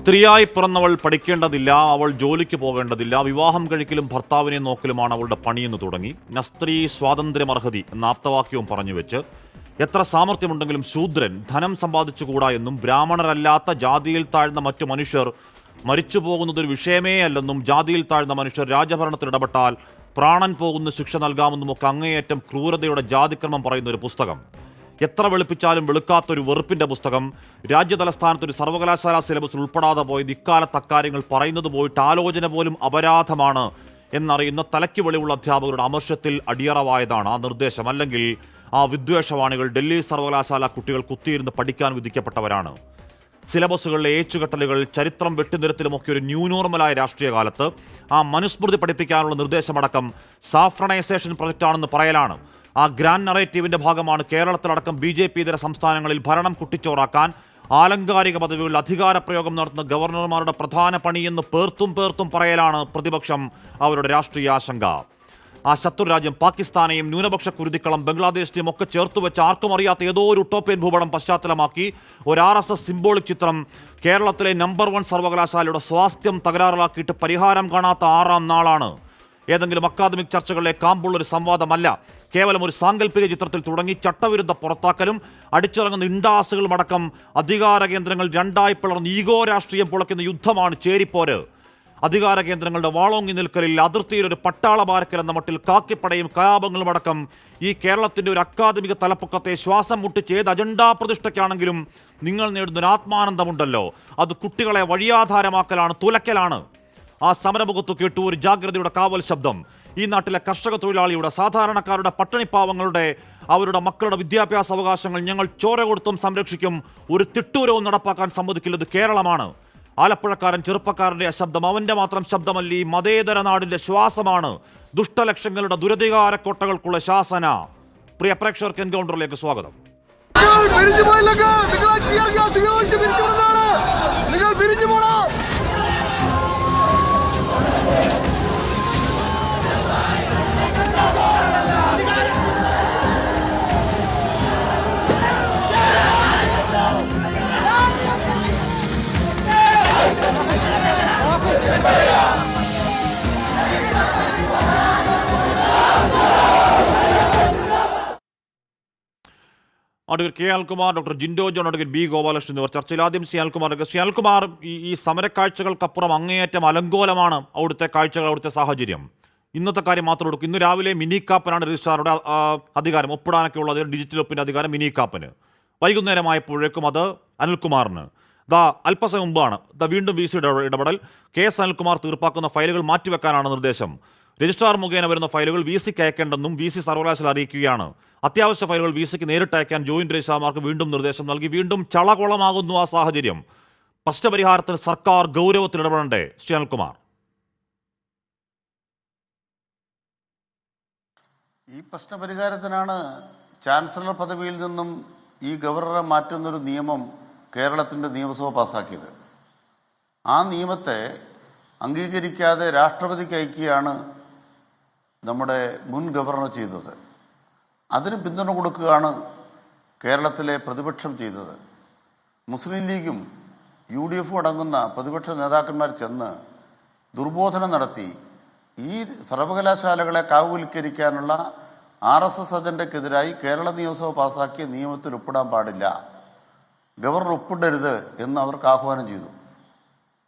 സ്ത്രീയായി പിറന്നവൾ പഠിക്കേണ്ടതില്ല, അവൾ ജോലിക്ക് പോകേണ്ടതില്ല, വിവാഹം കഴിക്കലും ഭർത്താവിനെ നോക്കലുമാണ് അവളുടെ പണിയെന്ന് തുടങ്ങി നസ്ത്രീ സ്വാതന്ത്ര്യമർഹതി എന്ന ആപ്തവാക്യവും പറഞ്ഞുവെച്ച് എത്ര സാമർഥ്യമുണ്ടെങ്കിലും ശൂദ്രൻ ധനം സമ്പാദിച്ചുകൂടാ എന്നും ബ്രാഹ്മണരല്ലാത്ത ജാതിയിൽ താഴ്ന്ന മറ്റു മനുഷ്യർ മരിച്ചു പോകുന്നതൊരു വിഷയമേ അല്ലെന്നും ജാതിയിൽ താഴ്ന്ന മനുഷ്യർ രാജഭരണത്തിൽ ഇടപെട്ടാൽ പ്രാണൻ പോകുന്ന ശിക്ഷ നൽകാമെന്നുമൊക്കെ അങ്ങേയറ്റം ക്രൂരതയുടെ ജാതിക്രമം പറയുന്ന ഒരു പുസ്തകം. എത്ര വെളുപ്പിച്ചാലും വെളുക്കാത്തൊരു വെറുപ്പിന്റെ പുസ്തകം. രാജ്യതലസ്ഥാനത്തൊരു സർവകലാശാല സിലബസിൽ ഉൾപ്പെടാതെ പോയത് ഇക്കാലത്ത് അക്കാര്യങ്ങൾ പറയുന്നത് പോയിട്ട് ആലോചന പോലും അപരാധമാണ് എന്നറിയുന്ന തലയ്ക്ക് വെളിവുള്ള അധ്യാപകരുടെ അമർഷ്യത്തിൽ അടിയറവായതാണ് ആ നിർദ്ദേശം. അല്ലെങ്കിൽ ആ വിദ്വേഷവാണികൾ ഡൽഹി സർവകലാശാല കുട്ടികൾ കുത്തിയിരുന്ന് പഠിക്കാൻ വിധിക്കപ്പെട്ടവരാണ്. സിലബസുകളിലെ ഏച്ചുകെട്ടലുകൾ, ചരിത്രം വെട്ടിനിരത്തിലുമൊക്കെ ഒരു ന്യൂ നോർമലായ രാഷ്ട്രീയ കാലത്ത് ആ മനുസ്മൃതി പഠിപ്പിക്കാനുള്ള നിർദ്ദേശമടക്കം സാഫ്രണൈസേഷൻ പ്രൊജക്റ്റാണെന്ന് പറയലാണ്. ആ ഗ്രാൻഡ് നറേറ്റീവിന്റെ ഭാഗമാണ് കേരളത്തിലടക്കം BJP ഇതര സംസ്ഥാനങ്ങളിൽ ഭരണം കുട്ടിച്ചോറാക്കാൻ ആലങ്കാരിക പദവികളിൽ അധികാരപ്രയോഗം നടത്തുന്ന ഗവർണർമാരുടെ പ്രധാന പണിയെന്ന് പേർത്തും പറയലാണ് പ്രതിപക്ഷം അവരുടെ രാഷ്ട്രീയ ആശങ്ക. ആ ശത്രുരാജ്യം പാകിസ്ഥാനെയും ന്യൂനപക്ഷ കുരുതിക്കളം ബംഗ്ലാദേശിനെയും ഒക്കെ ചേർത്തുവെച്ച് ആർക്കും അറിയാത്ത ഏതോ ഒരു ഉട്ടോപ്യൻ ഭൂപടം പശ്ചാത്തലമാക്കി ഒരു RSS സിംബോളിക് ചിത്രം കേരളത്തിലെ നമ്പർ 1 സർവകലാശാലയുടെ സ്വാസ്ഥ്യം തകരാറിലാക്കിയിട്ട് പരിഹാരം കാണാത്ത 6ാം നാളാണ്. ഏതെങ്കിലും അക്കാദമിക് ചർച്ചകളിലെ കാമ്പുള്ളൊരു സംവാദമല്ല, കേവലം ഒരു സാങ്കല്പിക ചിത്രത്തിൽ തുടങ്ങി ചട്ടവിരുദ്ധ പുറത്താക്കലും അടിച്ചിറങ്ങുന്ന ഇണ്ടാസുകളും അടക്കം അധികാര കേന്ദ്രങ്ങൾ രണ്ടായി പിളർന്ന് ഈഗോ രാഷ്ട്രീയം പുളയ്ക്കുന്ന യുദ്ധമാണ് ചേരിപ്പോര്. അധികാര കേന്ദ്രങ്ങളുടെ വാളോങ്ങി നിൽക്കലിൽ അതിർത്തിയിൽ ഒരു പട്ടാള പാരക്കൽ എന്ന മട്ടിൽ കാക്കിപ്പടയും കലാപങ്ങളും അടക്കം ഈ കേരളത്തിന്റെ ഒരു അക്കാദമിക തലപ്പൊക്കത്തെ ശ്വാസം മുട്ടിച്ച് ഏത് അജണ്ടാ പ്രതിഷ്ഠയ്ക്കാണെങ്കിലും നിങ്ങൾ നേടുന്നൊരു ആത്മാനന്ദമുണ്ടല്ലോ, അത് കുട്ടികളെ വഴിയാധാരമാക്കലാണ്, തുലക്കലാണ്. ആ സമരമുഖത്ത് കേട്ടു ഒരു ജാഗ്രതയുടെ കാവൽ ശബ്ദം. ഈ നാട്ടിലെ കർഷക തൊഴിലാളിയുടെ, സാധാരണക്കാരുടെ, പട്ടിണിപ്പാവങ്ങളുടെ, അവരുടെ മക്കളുടെ വിദ്യാഭ്യാസ അവകാശങ്ങൾ ഞങ്ങൾ ചോര കൊടുത്തും സംരക്ഷിക്കും, ഒരു തിട്ടൂരവും നടപ്പാക്കാൻ സമ്മതിക്കില്ലത് കേരളമാണ്. ആലപ്പുഴക്കാരൻ ചെറുപ്പക്കാരന്റെ ആ ശബ്ദം അവന്റെ മാത്രം ശബ്ദമല്ല, ഈ മതേതര നാടിന്റെ ശ്വാസമാണ്. ദുഷ്ടലക്ഷ്യങ്ങളുടെ ദുരധികാര കോട്ടകൾക്കുള്ള ശാസന. പ്രിയ പ്രേക്ഷകർക്ക് എൻകൗണ്ടറിലേക്ക് സ്വാഗതം. Advocate K Anilkumar, doctor Jinto John, advocate B Gopalakrishnan എന്നിവർ ചർച്ചയിൽ. ആദ്യം ശ്രീ ഈ സമരക്കാഴ്ചകൾക്കപ്പുറം അങ്ങേയറ്റം അലങ്കോലമാണ് അവിടുത്തെ കാഴ്ചകൾ, അവിടുത്തെ സാഹചര്യം. ഇന്നത്തെ കാര്യം മാത്രം എടുക്കും. ഇന്ന് രാവിലെ മിനി കാപ്പനാണ് രജിസ്ട്രാറുടെ അധികാരം, ഒപ്പിടാനൊക്കെ ഉള്ളത് ഡിജിറ്റൽ ഒപ്പിൻ്റെ അധികാരം മിനി കാപ്പന്. വൈകുന്നേരമായപ്പോഴേക്കും അത് അനിൽകുമാറിന്. അല്പസമയം മുമ്പാണ് വീണ്ടും VC ഇടപെടൽ. KS അനിൽകുമാർ തീർപ്പാക്കുന്ന ഫയലുകൾ മാറ്റിവെക്കാനാണ് നിർദ്ദേശം. രജിസ്ട്രാർ മുഖേന വരുന്ന ഫയലുകൾ VCക്ക് അയക്കേണ്ടെന്നും VC സർവകലാശാല അറിയിക്കുകയാണ്. അത്യാവശ്യ ഫയലുകൾ VCക്ക് നേരിട്ട് അയക്കാൻ ജോയിന്റ് രജിസ്ട്രാർമാർക്ക് വീണ്ടും നിർദ്ദേശം നൽകി. വീണ്ടും ചളകുളമാകുന്നു ആ സാഹചര്യം. പ്രശ്നപരിഹാരത്തിന് സർക്കാർ ഗൗരവത്തിൽ ഇടപെടണ്ടേ ശ്രീ അനിൽകുമാർ? ഈ പ്രശ്നപരിഹാരത്തിനാണ് ചാൻസലർ പദവിയിൽ നിന്നും ഈ ഗവർണറെ മാറ്റുന്നൊരു നിയമം കേരളത്തിൻ്റെ നിയമസഭ പാസ്സാക്കിയത്. ആ നിയമത്തെ അംഗീകരിക്കാതെ രാഷ്ട്രപതിക്ക് അയക്കുകയാണ് നമ്മുടെ മുൻ ഗവർണർ ചെയ്തത്. അതിന് പിന്തുണ കൊടുക്കുകയാണ് കേരളത്തിലെ പ്രതിപക്ഷം ചെയ്തത്. മുസ്ലിം ലീഗും UDF അടങ്ങുന്ന പ്രതിപക്ഷ നേതാക്കന്മാർ ചെന്ന് ദുർബോധനം നടത്തി ഈ സർവകലാശാലകളെ കാവൽക്കരിക്കാനുള്ള RSS അജണ്ടയ്ക്കെതിരായി കേരള നിയമസഭ പാസ്സാക്കിയ നിയമത്തിൽ ഒപ്പിടാൻ പാടില്ല, ഗവർണർ ഒപ്പിടരുത് എന്ന് അവർക്ക് ആഹ്വാനം ചെയ്തു.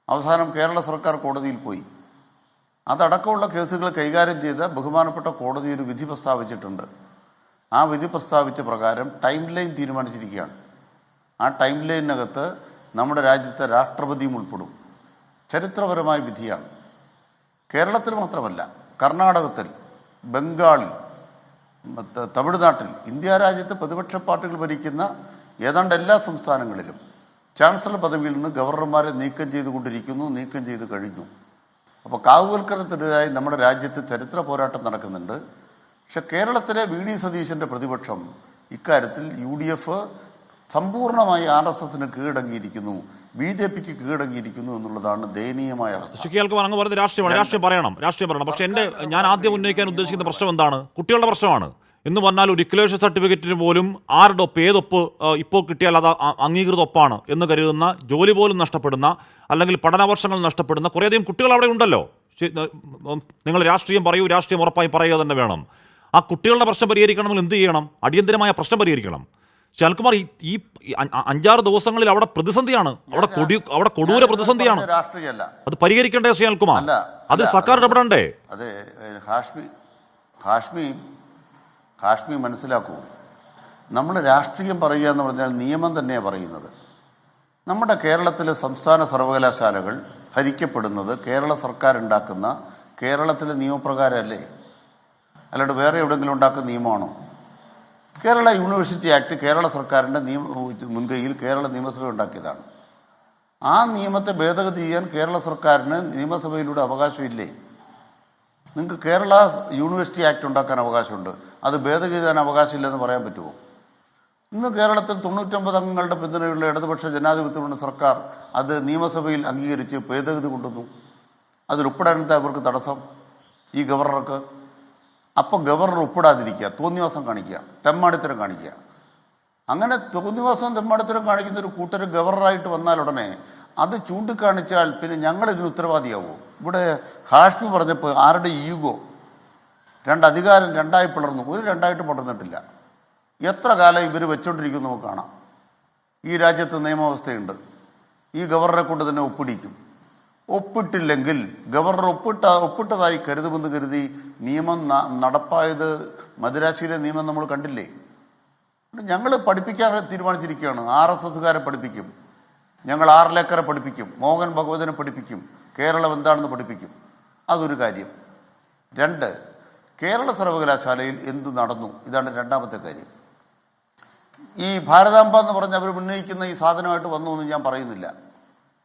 അവസാനം കേരള സർക്കാർ കോടതിയിൽ പോയി. അതടക്കമുള്ള കേസുകൾ കൈകാര്യം ചെയ്ത ബഹുമാനപ്പെട്ട കോടതി ഒരു വിധി പ്രസ്താവിച്ചിട്ടുണ്ട്. ആ വിധി പ്രസ്താവിച്ച പ്രകാരം ടൈം ലൈൻ തീരുമാനിച്ചിരിക്കുകയാണ്. ആ ടൈം ലൈനിനകത്ത് നമ്മുടെ രാജ്യത്തെ രാഷ്ട്രപതിയും ഉൾപ്പെടും. ചരിത്രപരമായ വിധിയാണ്. കേരളത്തിൽ മാത്രമല്ല, കർണാടകത്തിൽ, ബംഗാളിൽ, തമിഴ്നാട്ടിൽ, ഇന്ത്യ രാജ്യത്ത് പ്രതിപക്ഷ പാർട്ടികൾ ഭരിക്കുന്ന ഏതാണ്ട് എല്ലാ സംസ്ഥാനങ്ങളിലും ചാൻസലർ പദവിയിൽ നിന്ന് ഗവർണർമാരെ നീക്കം ചെയ്ത് കഴിഞ്ഞു. അപ്പോൾ കാവുവൽക്കരണത്തിനെതിരായി നമ്മുടെ രാജ്യത്ത് ചരിത്ര പോരാട്ടം നടക്കുന്നുണ്ട്. പക്ഷെ കേരളത്തിലെ VD സതീശൻ്റെ പ്രതിപക്ഷം ഇക്കാര്യത്തിൽ UDF സമ്പൂർണ്ണമായി RSSന് കീഴടങ്ങിയിരിക്കുന്നു, BJPക്ക് കീഴടങ്ങിയിരിക്കുന്നു എന്നുള്ളതാണ് ദയനീയമായ അവസ്ഥ. അങ്ങ് പറഞ്ഞ രാഷ്ട്രീയം പറയണം. പക്ഷെ ഞാൻ ആദ്യം ഉന്നയിക്കാൻ ഉദ്ദേശിക്കുന്ന പ്രശ്നം എന്താണ്? കുട്ടികളുടെ പ്രശ്നമാണ്. എന്ന് പറഞ്ഞാൽ ഒരു ഇക്വലേഷൻ സർട്ടിഫിക്കറ്റിന് പോലും ആരുടെ ഒപ്പ് ഏതൊപ്പ് ഇപ്പോൾ കിട്ടിയാൽ അത് അംഗീകൃത ഒപ്പാണ് എന്ന് കരുതുന്ന, ജോലി പോലും നഷ്ടപ്പെടുന്ന, അല്ലെങ്കിൽ പഠനവർഷങ്ങൾ നഷ്ടപ്പെടുന്ന കുറേയധികം കുട്ടികൾ അവിടെ ഉണ്ടല്ലോ. നിങ്ങൾ രാഷ്ട്രീയം പറയൂ, രാഷ്ട്രീയം ഉറപ്പായും പറയുക തന്നെ വേണം. ആ കുട്ടികളുടെ പ്രശ്നം പരിഹരിക്കണമെങ്കിൽ എന്ത് ചെയ്യണം? അടിയന്തരമായ പ്രശ്നം പരിഹരിക്കണം. ശാൽകുമാർ, ഈ 5-6 ദിവസങ്ങളിൽ അവിടെ പ്രതിസന്ധിയാണ്, അവിടെ കൊടൂര പ്രതിസന്ധിയാണ്. രാഷ്ട്രീയമല്ല അത് പരിഹരിക്കണ്ടേ ശാൽകുമാർ? അത് സർക്കാർ ഇടപെടണ്ടേ? അതെ, ഹാഷ്മി മനസ്സിലാക്കൂ. നമ്മൾ രാഷ്ട്രീയം പറയുക എന്ന് പറഞ്ഞാൽ നിയമം തന്നെയാണ് പറയുന്നത്. നമ്മുടെ കേരളത്തിലെ സംസ്ഥാന സർവകലാശാലകൾ ഭരിക്കപ്പെടുന്നത് കേരള സർക്കാർ ഉണ്ടാക്കുന്ന കേരളത്തിലെ നിയമപ്രകാരമല്ലേ? അല്ലാണ്ട് വേറെ എവിടെയെങ്കിലും ഉണ്ടാക്കുന്ന നിയമമാണോ? കേരള യൂണിവേഴ്സിറ്റി ആക്ട് കേരള സർക്കാരിൻ്റെ മുൻകൈയിൽ കേരള നിയമസഭ ഉണ്ടാക്കിയതാണ്. ആ നിയമത്തെ ഭേദഗതി ചെയ്യാൻ കേരള സർക്കാരിന് നിയമസഭയിലൂടെ അവകാശമില്ലേ? നിങ്ങൾക്ക് കേരള യൂണിവേഴ്സിറ്റി ആക്ട് ഉണ്ടാക്കാൻ അവകാശമുണ്ട്, അത് ഭേദഗതി ചെയ്യാൻ അവകാശമില്ലെന്ന് പറയാൻ പറ്റുമോ? ഇന്ന് കേരളത്തിൽ 99 അംഗങ്ങളുടെ പിന്തുണയുള്ള ഇടതുപക്ഷ ജനാധിപത്യമുള്ള സർക്കാർ അത് നിയമസഭയിൽ അംഗീകരിച്ച് ഭേദഗതി കൊണ്ടുവന്നു. അതിലൊപ്പിടാനത്തെ അവർക്ക് തടസ്സം ഈ ഗവർണർക്ക്. അപ്പോൾ ഗവർണർ ഒപ്പിടാതിരിക്കുക, തോന്നിവാസം കാണിക്കുക, തെമ്മാടിത്തരം കാണിക്കുക. അങ്ങനെ തോന്നിവാസം തെമ്മാടിത്തരം കാണിക്കുന്ന ഒരു കൂട്ടർ ഗവർണറായിട്ട് വന്നാൽ ഉടനെ അത് ചൂണ്ടിക്കാണിച്ചാൽ പിന്നെ ഞങ്ങൾ ഇതിന് ഉത്തരവാദിയാവുമോ? ഇവിടെ ഹാഷ്മി പറഞ്ഞപ്പോൾ ആരുടെ ഈഗോ, അധികാരം രണ്ടായി പിളർന്നു. ഒരു രണ്ടായിട്ട് പിളർന്നിട്ടില്ല. എത്ര കാലം ഇവർ വെച്ചോണ്ടിരിക്കും നമുക്ക് കാണാം. ഈ രാജ്യത്ത് നിയമവ്യവസ്ഥയുണ്ട്. ഈ ഗവർണറെ കൊണ്ട് തന്നെ ഒപ്പിടിക്കും. ഒപ്പിട്ടില്ലെങ്കിൽ ഗവർണർ ഒപ്പിട്ടതായി കരുതുമെന്ന് കരുതി നിയമം നടപ്പായത് മദിരാശിയിലെ നിയമം നമ്മൾ കണ്ടില്ലേ? ഞങ്ങൾ പഠിപ്പിക്കാൻ തീരുമാനിച്ചിരിക്കുകയാണ്. RSSകാരെ പഠിപ്പിക്കും, ഞങ്ങൾ 6 ലേക്കറെ പഠിപ്പിക്കും, മോഹൻ ഭഗവതിനെ പഠിപ്പിക്കും, കേരളം എന്താണെന്ന് പഠിപ്പിക്കും. അതൊരു കാര്യം. 2, കേരള സർവകലാശാലയിൽ എന്ത് നടന്നു, ഇതാണ് രണ്ടാമത്തെ കാര്യം. ഈ ഭാരതാംബ എന്ന് പറഞ്ഞ് അവർ ഉന്നയിക്കുന്ന ഈ സാധനമായിട്ട് വന്നു എന്ന് ഞാൻ പറയുന്നില്ല.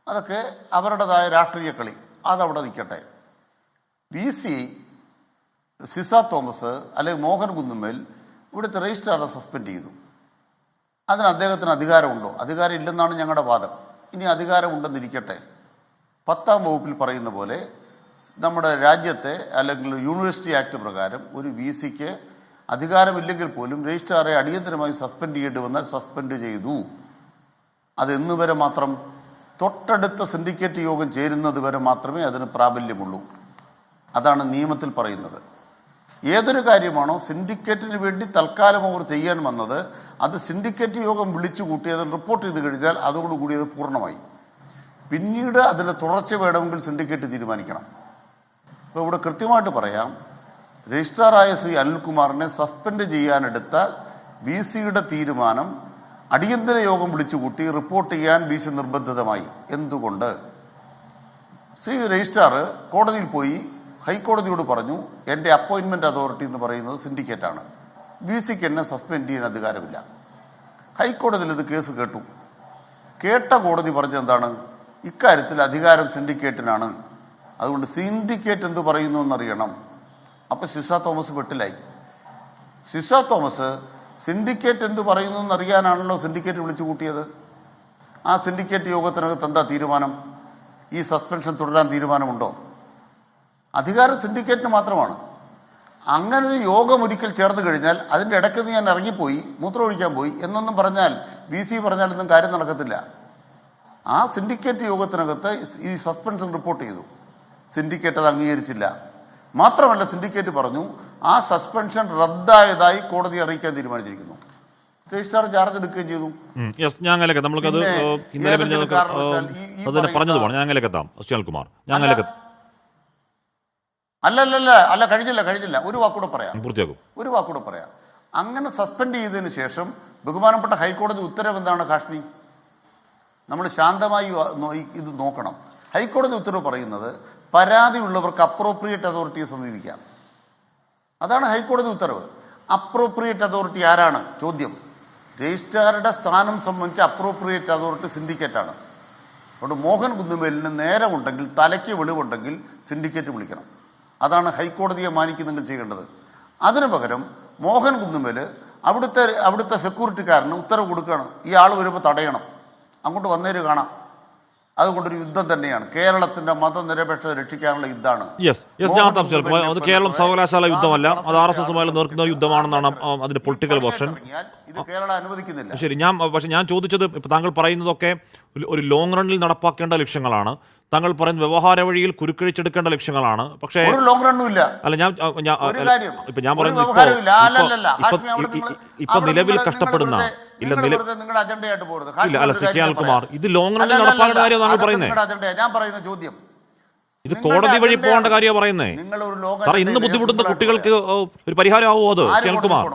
അതൊക്കെ അവരുടേതായ രാഷ്ട്രീയ കളി, അതവിടെ നിൽക്കട്ടെ. VC സിസ തോമസ് അല്ലെങ്കിൽ മോഹൻ കുന്നുമ്മേൽ ഇവിടുത്തെ രജിസ്ട്രാറെ സസ്പെൻഡ് ചെയ്തു. അതിന് അദ്ദേഹത്തിന് അധികാരമുണ്ടോ? അധികാരം ഇല്ലെന്നാണ് ഞങ്ങളുടെ വാദം. ഇനി അധികാരമുണ്ടെന്നിരിക്കട്ടെ. 10ാം വകുപ്പിൽ പറയുന്ന പോലെ നമ്മുടെ രാജ്യത്തെ അല്ലെങ്കിൽ യൂണിവേഴ്സിറ്റി ആക്ട് പ്രകാരം ഒരു VCക്ക് അധികാരമില്ലെങ്കിൽ പോലും രജിസ്ട്രാറെ അടിയന്തരമായി സസ്പെൻഡ് ചെയ്യേണ്ടി വന്നാൽ സസ്പെൻഡ് ചെയ്തു. അതെന്നു വരെ മാത്രം? തൊട്ടടുത്ത സിൻഡിക്കേറ്റ് യോഗം ചേരുന്നത് വരെ മാത്രമേ അതിന് പ്രാബല്യമുള്ളൂ. അതാണ് നിയമത്തിൽ പറയുന്നത്. ഏതൊരു കാര്യമാണോ സിൻഡിക്കേറ്റിന് വേണ്ടി തൽക്കാലം അവർ ചെയ്യാൻ വന്നത്, അത് സിൻഡിക്കേറ്റ് യോഗം വിളിച്ചു കൂട്ടി അതിൽ റിപ്പോർട്ട് ചെയ്ത് കഴിഞ്ഞാൽ അതോടുകൂടി അത് പൂർണ്ണമായി. പിന്നീട് അതിൻ്റെ തുടർച്ച വേണമെങ്കിൽ സിൻഡിക്കേറ്റ് തീരുമാനിക്കണം. അപ്പോൾ ഇവിടെ കൃത്യമായിട്ട് പറയാം, രജിസ്ട്രാറായ ശ്രീ അനിൽകുമാറിനെ സസ്പെൻഡ് ചെയ്യാനെടുത്ത VCയുടെ തീരുമാനം അടിയന്തര യോഗം വിളിച്ചുകൂട്ടി റിപ്പോർട്ട് ചെയ്യാൻ VC നിർബന്ധിതമായി. എന്തുകൊണ്ട്? ശ്രീ രജിസ്ട്രാർ കോടതിയിൽ പോയി ഹൈക്കോടതിയോട് പറഞ്ഞു, എൻ്റെ അപ്പോയിൻമെൻറ്റ് അതോറിറ്റി എന്ന് പറയുന്നത് സിൻഡിക്കേറ്റാണ്, VCക്ക് എന്നെ സസ്പെൻഡ് ചെയ്യാൻ അധികാരമില്ല. ഹൈക്കോടതിയിൽ ഇത് കേസ് കേട്ട കോടതി പറഞ്ഞെന്താണ്? ഇക്കാര്യത്തിൽ അധികാരം സിൻഡിക്കേറ്റിനാണ്, അതുകൊണ്ട് സിൻഡിക്കേറ്റ് എന്ത് പറയുന്നു എന്നറിയണം. അപ്പോൾ സിസ തോമസ് വെട്ടിലായി. സിസ തോമസ് സിൻഡിക്കേറ്റ് എന്ത് പറയുന്നു എന്നറിയാനാണല്ലോ സിൻഡിക്കേറ്റ് വിളിച്ചു കൂട്ടിയത്. ആ സിൻഡിക്കേറ്റ് യോഗത്തിനകത്ത് എന്താ തീരുമാനം? ഈ സസ്പെൻഷൻ തുടരാൻ തീരുമാനമുണ്ടോ? അധികാരം സിൻഡിക്കേറ്റിന് മാത്രമാണ്. അങ്ങനൊരു യോഗം ഒരിക്കൽ ചേർന്ന് കഴിഞ്ഞാൽ അതിൻ്റെ ഇടയ്ക്ക് ഞാൻ ഇറങ്ങിപ്പോയി മൂത്രമൊഴിക്കാൻ പോയി എന്നൊന്നും പറഞ്ഞാൽ VC പറഞ്ഞാലൊന്നും കാര്യം നടക്കത്തില്ല. ആ സിൻഡിക്കേറ്റ് യോഗത്തിനകത്ത് ഈ സസ്പെൻഷൻ റിപ്പോർട്ട് ചെയ്തു. സിൻഡിക്കേറ്റ് അത് അംഗീകരിച്ചില്ല. മാത്രമല്ല സിൻഡിക്കേറ്റ് പറഞ്ഞു ആ സസ്പെൻഷൻ റദ്ദായതായി കോടതി അറിയിക്കാൻ തീരുമാനിച്ചിരിക്കുന്നു. രജിസ്ട്രാർ ചാർജ് എടുക്കുകയും ചെയ്തു. അല്ല കഴിഞ്ഞില്ല. ഒരു വാക്കൂടെ പറയാം. അങ്ങനെ സസ്പെൻഡ് ചെയ്തതിന് ശേഷം ബഹുമാനപ്പെട്ട ഹൈക്കോടതി ഉത്തരവ് എന്താണ്? കാശ്മീർ നമ്മൾ ശാന്തമായി ഇത് നോക്കണം. ഹൈക്കോടതി ഉത്തരവ് പറയുന്നത് പരാതിയുള്ളവർക്ക് അപ്രോപ്രിയേറ്റ് അതോറിറ്റിയെ സമീപിക്കാം. അതാണ് ഹൈക്കോടതി ഉത്തരവ്. അപ്രോപ്രിയേറ്റ് അതോറിറ്റി ആരാണ്? ചോദ്യം. രജിസ്ട്രാറുടെ സ്ഥാനം സംബന്ധിച്ച് അപ്രോപ്രിയേറ്റ് അതോറിറ്റി സിൻഡിക്കേറ്റാണ്. അതുകൊണ്ട് മോഹൻ കുന്നുമേലിന് നേരമുണ്ടെങ്കിൽ, തലയ്ക്ക് വെളിവുണ്ടെങ്കിൽ സിൻഡിക്കേറ്റ് വിളിക്കണം. അതാണ് ഹൈക്കോടതിയെ മാനിക്കുന്നെങ്കിൽ ചെയ്യേണ്ടത്. അതിനു പകരം മോഹൻ കുന്നുമേൽ അവിടുത്തെ സെക്യൂരിറ്റിക്കാരന് ഉത്തരവ് കൊടുക്കുകയാണ്, ഈ ആൾ വരുമ്പോൾ തടയണം, അങ്ങോട്ട് വന്നേര് കാണാം. അതുകൊണ്ടൊരു യുദ്ധം തന്നെയാണ്. കേരളത്തിന്റെ മതനിരപേക്ഷത രക്ഷിക്കാനുള്ള യുദ്ധമാണ്. അത് കേരളം സർവകലാശാല യുദ്ധമല്ല, അത് RSSുമായി നടക്കുന്ന യുദ്ധമാണെന്നാണ് അതിന്റെ പൊളിറ്റിക്കൽ വേർഷൻ. ഇത് കേരളം അനുവദിക്കുന്നില്ല. ശരി, പക്ഷെ ഞാൻ ചോദിച്ചത് ഇപ്പൊ താങ്കൾ പറയുന്നതൊക്കെ ഒരു ലോങ് റണ്ണിൽ നടപ്പാക്കേണ്ട ലക്ഷ്യങ്ങളാണ്. താങ്കൾ പറയുന്ന വ്യവഹാര വഴിയിൽ കുരുക്കഴിച്ചെടുക്കേണ്ട ലക്ഷ്യങ്ങളാണ്. പക്ഷേ ഒരു ലോങ് റണ്ണും ഇല്ല. അല്ല, ഞാൻ പറയുന്നത് ഇപ്പൊ നിലവിൽ കഷ്ടപ്പെടുന്ന നിങ്ങളുടെ അജണ്ടയായിട്ട് പോകുന്നത് അല്ല സി കെ അനിൽകുമാർ, ഇത് ലോങ് റണ്ണിൽ നടപ്പാക്കേണ്ട കാര്യം താങ്കൾ പറയുന്നത്. ഞാൻ പറയുന്ന ചോദ്യം, ഇത് കോടതി വഴി പോകേണ്ട കാര്യമാണ് പറയുന്നത്. സാർ, ഇന്ന് ബുദ്ധിമുട്ടുന്ന കുട്ടികൾക്ക് ഒരു പരിഹാരമാവോ അത്? അനിൽകുമാർ,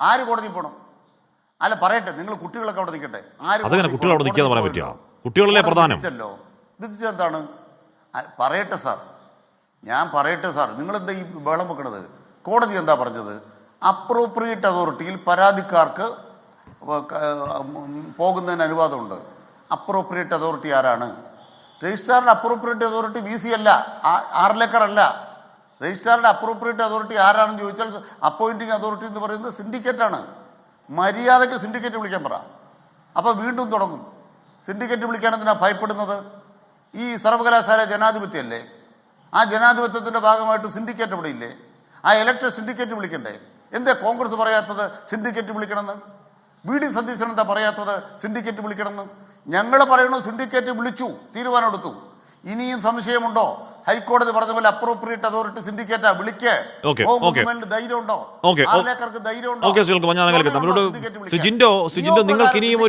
ആര് കോടതി പോകണം? അല്ല പറയട്ടെ, നിങ്ങൾ കുട്ടികളൊക്കെ അവിടെ നിൽക്കട്ടെ. അതങ്ങനെ കുട്ടികൾ അവിടെ നിൽക്കാന്ന് പറയാൻ പറ്റില്ല? കുട്ടികളല്ലേ പ്രധാനം. വിധിച്ചെന്താണ് പറയട്ടെ സാർ, ഞാൻ പറയട്ടെ സാർ. നിങ്ങളെന്താ ഈ ബഹളം വെക്കണത്? കോടതി എന്താ പറഞ്ഞത്? അപ്രോപ്രിയേറ്റ് അതോറിറ്റിയിൽ പരാതിക്കാർക്ക് പോകുന്നതിന് അനുവാദമുണ്ട്. അപ്രോപ്രിയേറ്റ് അതോറിറ്റി ആരാണ്? രജിസ്ട്രാറിൻ്റെ അപ്രോപ്രിയേറ്റ് അതോറിറ്റി VC അല്ല, ആർലേക്കർ അല്ല. രജിസ്ട്രാറിൻ്റെ അപ്രോപ്രിയേറ്റ് അതോറിറ്റി ആരാണെന്ന് ചോദിച്ചാൽ അപ്പോയിൻറ്റിംഗ് അതോറിറ്റി എന്ന് പറയുന്നത് സിൻഡിക്കേറ്റാണ്. മര്യാദയ്ക്ക് സിൻഡിക്കേറ്റ് വിളിക്കാൻ പറ. അപ്പോൾ വീണ്ടും തുടങ്ങും. സിൻഡിക്കേറ്റ് വിളിക്കാൻ എന്തിനാണ് ഭയപ്പെടുന്നത്? ഈ സർവകലാശാല ജനാധിപത്യമല്ലേ? ആ ജനാധിപത്യത്തിൻ്റെ ഭാഗമായിട്ട് സിൻഡിക്കേറ്റ് ഇവിടെ ഇല്ലേ? ആ ഇലക്ട്രൽ സിൻഡിക്കേറ്റ് വിളിക്കണ്ടേ? എന്താ കോൺഗ്രസ് പറയാത്തത് സിൻഡിക്കേറ്റ് വിളിക്കണമെന്ന്? VD സതീശൻ എന്താ പറയാത്തത് സിൻഡിക്കേറ്റ് വിളിക്കണമെന്ന്? ഞങ്ങൾ പറയണു സിൻഡിക്കേറ്റ് വിളിച്ചു, തീരുമാനം എടുത്തു. ഇനിയും സംശയമുണ്ടോ? ഹൈക്കോടതി പറഞ്ഞ പോലെ അപ്രോപ്രിയേറ്റ് അതോറിറ്റി സിൻഡിക്കേറ്റാ, വിളിക്കേ. ധൈര്യമുണ്ടോ? സിജിൻഡോ, നിങ്ങൾക്ക് ഇനിയും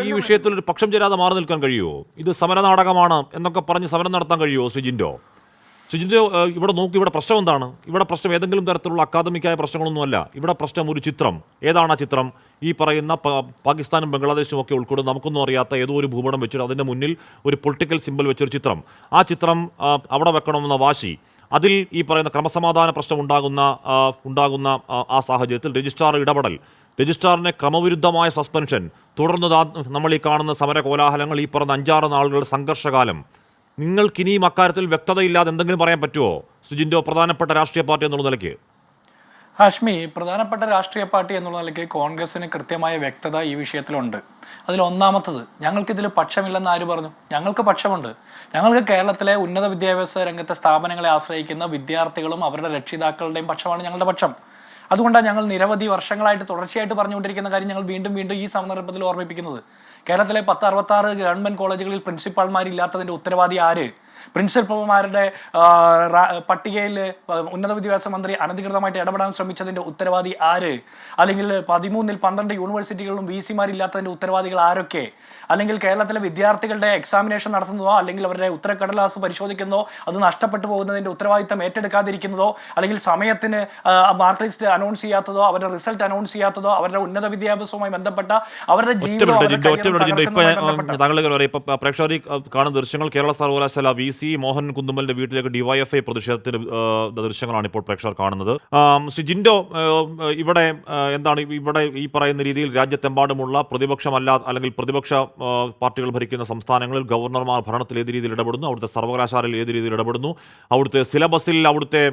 ഈ വിഷയത്തിൽ ഒരു പക്ഷം ചേരാതെ മാറി നിൽക്കാൻ കഴിയുമോ? ഇത് സമര നാടകമാണ് എന്നൊക്കെ പറഞ്ഞ് സമരം നടത്താൻ കഴിയുമോ ശ്രീജിൻഡോ? ഇവിടെ നോക്കി, ഇവിടെ പ്രശ്നം എന്താണ്? ഇവിടെ പ്രശ്നം ഏതെങ്കിലും തരത്തിലുള്ള അക്കാദമിക്കായ പ്രശ്നങ്ങളൊന്നുമല്ല. ഇവിടെ പ്രശ്നം ഒരു ചിത്രം. ഏതാണ് ആ ചിത്രം? ഈ പറയുന്ന പാകിസ്ഥാനും ബംഗ്ലാദേശും ഒക്കെ ഉൾക്കൊള്ളുന്ന നമുക്കൊന്നും അറിയാത്ത ഏതോ ഒരു ഭൂപടം വെച്ചിട്ട് അതിൻ്റെ മുന്നിൽ ഒരു പൊളിറ്റിക്കൽ സിമ്പൽ വെച്ചൊരു ചിത്രം. ആ ചിത്രം അവിടെ വെക്കണമെന്ന വാശി, അതിൽ ഈ പറയുന്ന ക്രമസമാധാന പ്രശ്നം ഉണ്ടാകുന്ന ആ സാഹചര്യത്തിൽ രജിസ്ട്രാർ ഇടപെടൽ, രജിസ്ട്രാറിനെ ക്രമവിരുദ്ധമായ സസ്പെൻഷൻ, തുടർന്ന് നമ്മൾ ഈ കാണുന്ന സമര കോലാഹലങ്ങൾ, ഈ പറഞ്ഞ 5-6 നാളുകളുടെ സംഘർഷകാലം. നിങ്ങൾക്കിനിയും അക്കാര്യത്തിൽ വ്യക്തതയില്ലാതെ എന്തെങ്കിലും പറയാൻ പറ്റുമോ സുജിൻഡോ, പ്രധാനപ്പെട്ട രാഷ്ട്രീയ പാർട്ടി എന്നുള്ള നിലയ്ക്ക്? ഹാഷ്മി, പ്രധാനപ്പെട്ട രാഷ്ട്രീയ പാർട്ടി എന്നുള്ള നിലയ്ക്ക് കോൺഗ്രസിന് കൃത്യമായ വ്യക്തത ഈ വിഷയത്തിലുണ്ട്. അതിൽ ഒന്നാമത്തത്, ഞങ്ങൾക്കിതിൽ പക്ഷമില്ലെന്ന് ആര് പറഞ്ഞു? ഞങ്ങൾക്ക് പക്ഷമുണ്ട്. ഞങ്ങൾക്ക് കേരളത്തിലെ ഉന്നത വിദ്യാഭ്യാസ രംഗത്തെ സ്ഥാപനങ്ങളെ ആശ്രയിക്കുന്ന വിദ്യാർത്ഥികളും അവരുടെ രക്ഷിതാക്കളുടെയും പക്ഷമാണ് ഞങ്ങളുടെ പക്ഷം. അതുകൊണ്ടാണ് ഞങ്ങൾ നിരവധി വർഷങ്ങളായിട്ട് തുടർച്ചയായിട്ട് പറഞ്ഞുകൊണ്ടിരിക്കുന്ന കാര്യം ഞങ്ങൾ വീണ്ടും വീണ്ടും ഈ സന്ദർഭത്തിൽ ഓർമ്മിപ്പിക്കുന്നത്. കേരളത്തിലെ 1066 ഗവൺമെന്റ് കോളേജുകളിൽ പ്രിൻസിപ്പാൾമാരില്ലാത്തതിന്റെ ഉത്തരവാദി ആര്? പ്രിൻസിപ്പൽമാരുടെ പട്ടികയിൽ ഉന്നത വിദ്യാഭ്യാസ മന്ത്രി അനധികൃതമായിട്ട് ഇടപെടാൻ ശ്രമിച്ചതിന്റെ ഉത്തരവാദി ആര്? അല്ലെങ്കിൽ 13-ൽ 12 യൂണിവേഴ്സിറ്റികളിലും VC-മാരില്ലാത്തതിന്റെ ഉത്തരവാദികൾ ആരൊക്കെ? അല്ലെങ്കിൽ കേരളത്തിലെ വിദ്യാർത്ഥികളുടെ എക്സാമിനേഷൻ നടത്തുന്നതോ അല്ലെങ്കിൽ അവരുടെ ഉത്തരക്കടലാസ് പരിശോധിക്കുന്നതോ അത് നഷ്ടപ്പെട്ടു പോകുന്നതിന്റെ ഉത്തരവാദിത്തം ഏറ്റെടുക്കാതിരിക്കുന്നതോ അല്ലെങ്കിൽ സമയത്തിന് മാർക്ക് ലിസ്റ്റ് അനൗൺസ് ചെയ്യാത്തതോ അവരുടെ റിസൾട്ട് അനൗൺസ് ചെയ്യാത്തതോ അവരുടെ ഉന്നത വിദ്യാഭ്യാസവുമായി ബന്ധപ്പെട്ട അവരുടെ പ്രേക്ഷകർ കാണുന്ന ദൃശ്യങ്ങൾ കേരള സർവകലാശാല VC മോഹൻ കുന്നുമ്മലിന്റെ വീട്ടിലേക്ക് DYFI പ്രതിഷേധത്തിന്റെ ദൃശ്യങ്ങളാണ് ഇപ്പോൾ പ്രേക്ഷകർ കാണുന്നത്. ജിൻഡോ, ഇവിടെ എന്താണ് ഇവിടെ ഈ പറയുന്ന രീതിയിൽ രാജ്യത്തെമ്പാടുമുള്ള അല്ലെങ്കിൽ പ്രതിപക്ഷ പാർട്ടികൾ ഭരിക്കുന്ന സംസ്ഥാനങ്ങളിൽ ഗവർണർമാർ ഭരണത്തിൽ ഏത് രീതിയിൽ ഇടപെടുന്നു, അവിടുത്തെ സർവകലാശാലയിൽ ഏത് രീതിയിൽ ഇടപെടുന്നു, അവിടുത്തെ സിലബസിൽ അവിടുത്തെ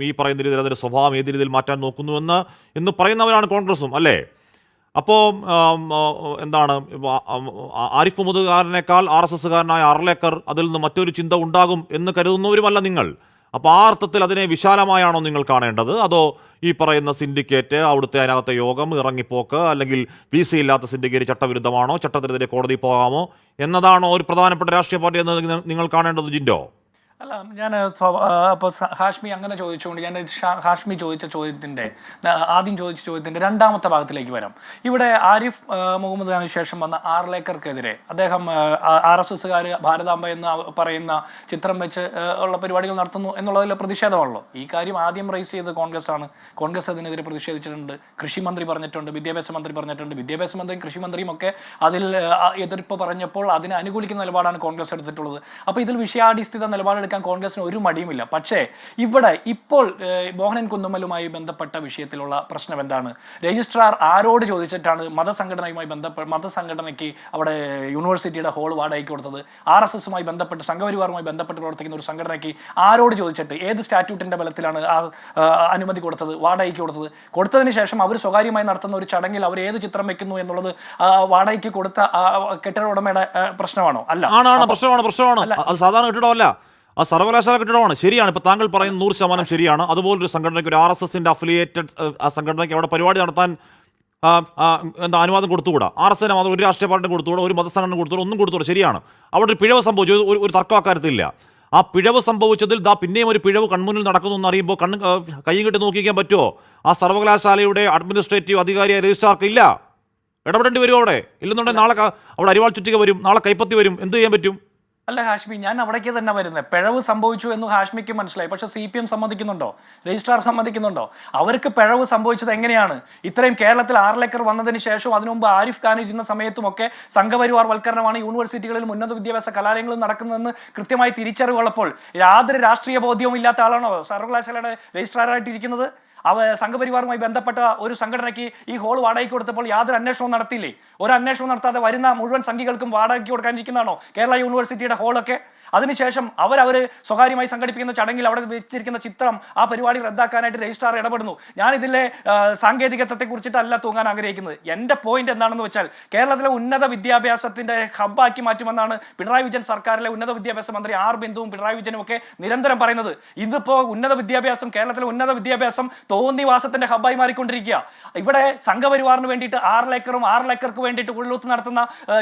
ഈ പറയുന്ന രീതിയിൽ അതിന്റെ സ്വഭാവം ഏത് രീതിയിൽ മാറ്റാൻ നോക്കുന്നു എന്ന് പറയുന്നവരാണ് കോൺഗ്രസും, അല്ലേ? അപ്പോൾ എന്താണ്, ആരിഫ് മുഹമ്മദുകാരനേക്കാൾ RSSകാരനായ അർലേക്കർ അതിൽ നിന്ന് മറ്റൊരു ചിന്ത ഉണ്ടാകും എന്ന് കരുതുന്നവരുമല്ല നിങ്ങൾ. അപ്പോൾ ആ അർത്ഥത്തിൽ അതിനെ വിശാലമായാണോ നിങ്ങൾ കാണേണ്ടത്? അതോ ഈ പറയുന്ന സിൻഡിക്കേറ്റ്, അവിടുത്തെ അതിനകത്തെ യോഗം, ഇറങ്ങിപ്പോക്ക്, അല്ലെങ്കിൽ VC ഇല്ലാത്ത സിൻഡിക്കേറ്റ് ചട്ടവിരുദ്ധമാണോ, ചട്ടത്തിനെതിരെ കോടതി പോകാമോ എന്നതാണോ ഒരു പ്രധാനപ്പെട്ട രാഷ്ട്രീയ പാർട്ടി എന്ന് നിങ്ങൾ കാണേണ്ടത് ജിൻഡോ? അല്ല, ഞാൻ അപ്പോൾ ഹാഷ്മി അങ്ങനെ ചോദിച്ചുകൊണ്ട് ഞാൻ ഹാഷ്മി ആദ്യം ചോദിച്ച ചോദ്യത്തിൻ്റെ രണ്ടാമത്തെ ഭാഗത്തിലേക്ക് വരാം. ഇവിടെ ആരിഫ് മുഹമ്മദ് ഖാന് ശേഷം വന്ന ആർലേക്കർക്കെതിരെ അദ്ദേഹം RSSകാർ ഭാരതാംബ എന്ന് പറയുന്ന ചിത്രം വെച്ച് ഉള്ള പരിപാടികൾ നടത്തുന്നു എന്നുള്ളതിൽ പ്രതിഷേധമാണല്ലോ. ഈ കാര്യം ആദ്യം റൈസ് ചെയ്തത് കോൺഗ്രസ് ആണ്. കോൺഗ്രസ് അതിനെതിരെ പ്രതിഷേധിച്ചിട്ടുണ്ട്. കൃഷി മന്ത്രി പറഞ്ഞിട്ടുണ്ട്, വിദ്യാഭ്യാസ മന്ത്രി പറഞ്ഞിട്ടുണ്ട്. വിദ്യാഭ്യാസ മന്ത്രിയും കൃഷി മന്ത്രിയും ഒക്കെ അതിൽ എതിർപ്പ് പറഞ്ഞപ്പോൾ അതിനെ അനുകൂലിക്കുന്ന നിലപാടാണ് കോൺഗ്രസ് എടുത്തിട്ടുള്ളത്. അപ്പോൾ ഇതിൽ വിഷയാടിസ്ഥിത നിലപാട് തീരുമാനമെടുക്കാൻ കോൺഗ്രസിന് ഒരു മടിയുമില്ല. പക്ഷേ ഇവിടെ ഇപ്പോൾ മോഹനൻ കുന്നുമ്മലുമായി ബന്ധപ്പെട്ട വിഷയത്തിലുള്ള പ്രശ്നം എന്താണ്? രജിസ്ട്രാർ ആരോട് ചോദിച്ചിട്ടാണ് മതസംഘടനയ്ക്ക് അവിടെ യൂണിവേഴ്സിറ്റിയുടെ ഹോൾ വാടകയ്ക്ക് കൊടുത്തത്? RSSുമായി ബന്ധപ്പെട്ട് സംഘപരിവാറുമായി ബന്ധപ്പെട്ട് പ്രവർത്തിക്കുന്ന ഒരു സംഘടനയ്ക്ക് ആരോട് ചോദിച്ചിട്ട് ഏത് സ്റ്റാറ്റ്യൂട്ടിന്റെ ബലത്തിലാണ് ആ അനുമതി കൊടുത്തത്, വാടകയ്ക്ക് കൊടുത്തതിന് ശേഷം അവർ സ്വകാര്യമായി നടത്തുന്ന ഒരു ചടങ്ങിൽ അവർ ഏത് ചിത്രം വെക്കുന്നു എന്നുള്ളത് വാടകയ്ക്ക് കൊടുത്ത കെട്ടിട ഉടമയുടെ പ്രശ്നമാണോ? അല്ല, പ്രശ്നമാണ്. അത് സാധാരണ കെട്ടിടമല്ല, ആ സർവകലാശാല കെട്ടിടമാണ്. ശരിയാണ്, ഇപ്പൊ താങ്കൾ പറയുന്നത് 100% ശരിയാണ്. അതുപോലൊരു സംഘടനയ്ക്ക്, ഒരു RSSന്റെ അഫിലിയേറ്റഡ് ആ സംഘടനയ്ക്ക് അവിടെ പരിപാടി നടത്താൻ എന്താ അനുവാദം കൊടുത്തുകൂടാ? RSSന് മാത്രം ഒരു രാഷ്ട്രീയ പാർട്ടിയും കൊടുത്തുകൂടാ, ഒരു മതസംഘടന കൊടുത്തുകൂടാ, ഒന്നും കൊടുത്തുകൂടാ. ശരിയാണ്, അവിടെ ഒരു പിഴവ് സംഭവിച്ചു, ഒരു തർക്കം അക്കാര്യത്തിലില്ല. ആ പിഴവ് സംഭവിച്ചതിൽ പിന്നെയും ഒരു പിഴവ് കൺമുന്നിൽ നടക്കുന്നു എന്ന് അറിയുമ്പോൾ കയ്യും കെട്ടി നോക്കിക്കാൻ പറ്റുമോ? ആ സർവകലാശാലയുടെ അഡ്മിനിസ്ട്രേറ്റീവ് അധികാരിയായ രജിസ്ട്രാർക്ക് ഇല്ല, ഇടപെടേണ്ടി വരും. അവിടെ ഇല്ലെന്നുണ്ടെങ്കിൽ നാളെ അവിടെ അരിവാൾ ചുറ്റിക വരും, നാളെ കൈപ്പത്തി വരും. എന്ത് ചെയ്യാൻ പറ്റും? അല്ല ഹാഷ്മി, ഞാൻ അവിടേക്ക് തന്നെ വരുന്നത്. പിഴവ് സംഭവിച്ചു എന്ന് ഹാഷ്മിക്ക് മനസ്സിലായി, പക്ഷെ CPM സമ്മതിക്കുന്നുണ്ടോ? രജിസ്ട്രാർ സമ്മതിക്കുന്നുണ്ടോ? അവർക്ക് പിഴവ് സംഭവിച്ചത് എങ്ങനെയാണ്? ഇത്രയും കേരളത്തിൽ ആർലേക്കർ വന്നതിന് ശേഷവും അതിനു മുമ്പ് ആരിഫ് ഖാൻ ഇരുന്ന സമയത്തുമൊക്കെ സംഘപരിവാർ വൽക്കരണമാണ് യൂണിവേഴ്സിറ്റികളിലും ഉന്നത വിദ്യാഭ്യാസ കലാലയങ്ങളും നടക്കുന്നതെന്ന് കൃത്യമായി തിരിച്ചറിവുള്ളപ്പോൾ യാതൊരു രാഷ്ട്രീയ ബോധ്യവും ഇല്ലാത്ത ആളാണോ സർവകലാശാലയുടെ രജിസ്ട്രാറായിട്ടിരിക്കുന്നത്? സംഘപരിവാറുമായി ബന്ധപ്പെട്ട ഒരു സംഘടനയ്ക്ക് ഈ ഹോൾ വാടകയ്ക്ക് കൊടുത്തപ്പോൾ യാതൊരു അന്വേഷണവും നടത്തിയില്ലേ? ഒരു അന്വേഷണം നടത്താതെ വരുന്ന മുഴുവൻ സംഘികൾക്കും വാടകയ്ക്ക് കൊടുക്കാനിരിക്കുന്നതാണോ കേരള യൂണിവേഴ്സിറ്റിയുടെ ഹോളൊക്കെ? അതിനുശേഷം അവർ സ്വകാര്യമായി സംഘടിപ്പിക്കുന്ന ചടങ്ങിൽ അവിടെ വെച്ചിരിക്കുന്ന ചിത്രം, ആ പരിപാടി റദ്ദാക്കാനായിട്ട് രജിസ്ട്രാർ ഇടപെടുന്നു. ഞാൻ ഇതിലെ സാങ്കേതികത്വത്തെ കുറിച്ചിട്ടല്ല തൂങ്ങാൻ ആഗ്രഹിക്കുന്നത്. എൻ്റെ പോയിന്റ് എന്താണെന്ന് വെച്ചാൽ കേരളത്തിലെ ഉന്നത വിദ്യാഭ്യാസത്തിന്റെ ഹബ്ബാക്കി മാറ്റുമെന്നാണ് പിണറായി വിജയൻ സർക്കാരിലെ ഉന്നത വിദ്യാഭ്യാസ മന്ത്രി R ബിന്ദുവും പിണറായി വിജയനും ഒക്കെ നിരന്തരം പറയുന്നത്. ഇതിപ്പോ കേരളത്തിലെ ഉന്നത വിദ്യാഭ്യാസം തോന്നിവാസത്തിന്റെ ഹബ്ബായി മാറിക്കൊണ്ടിരിക്കുക. ഇവിടെ സംഘപരിവാറിന് വേണ്ടിയിട്ട് ആർലേക്കർക്ക് വേണ്ടിയിട്ട് ഉള്ളൂത്ത് നടത്തുന്ന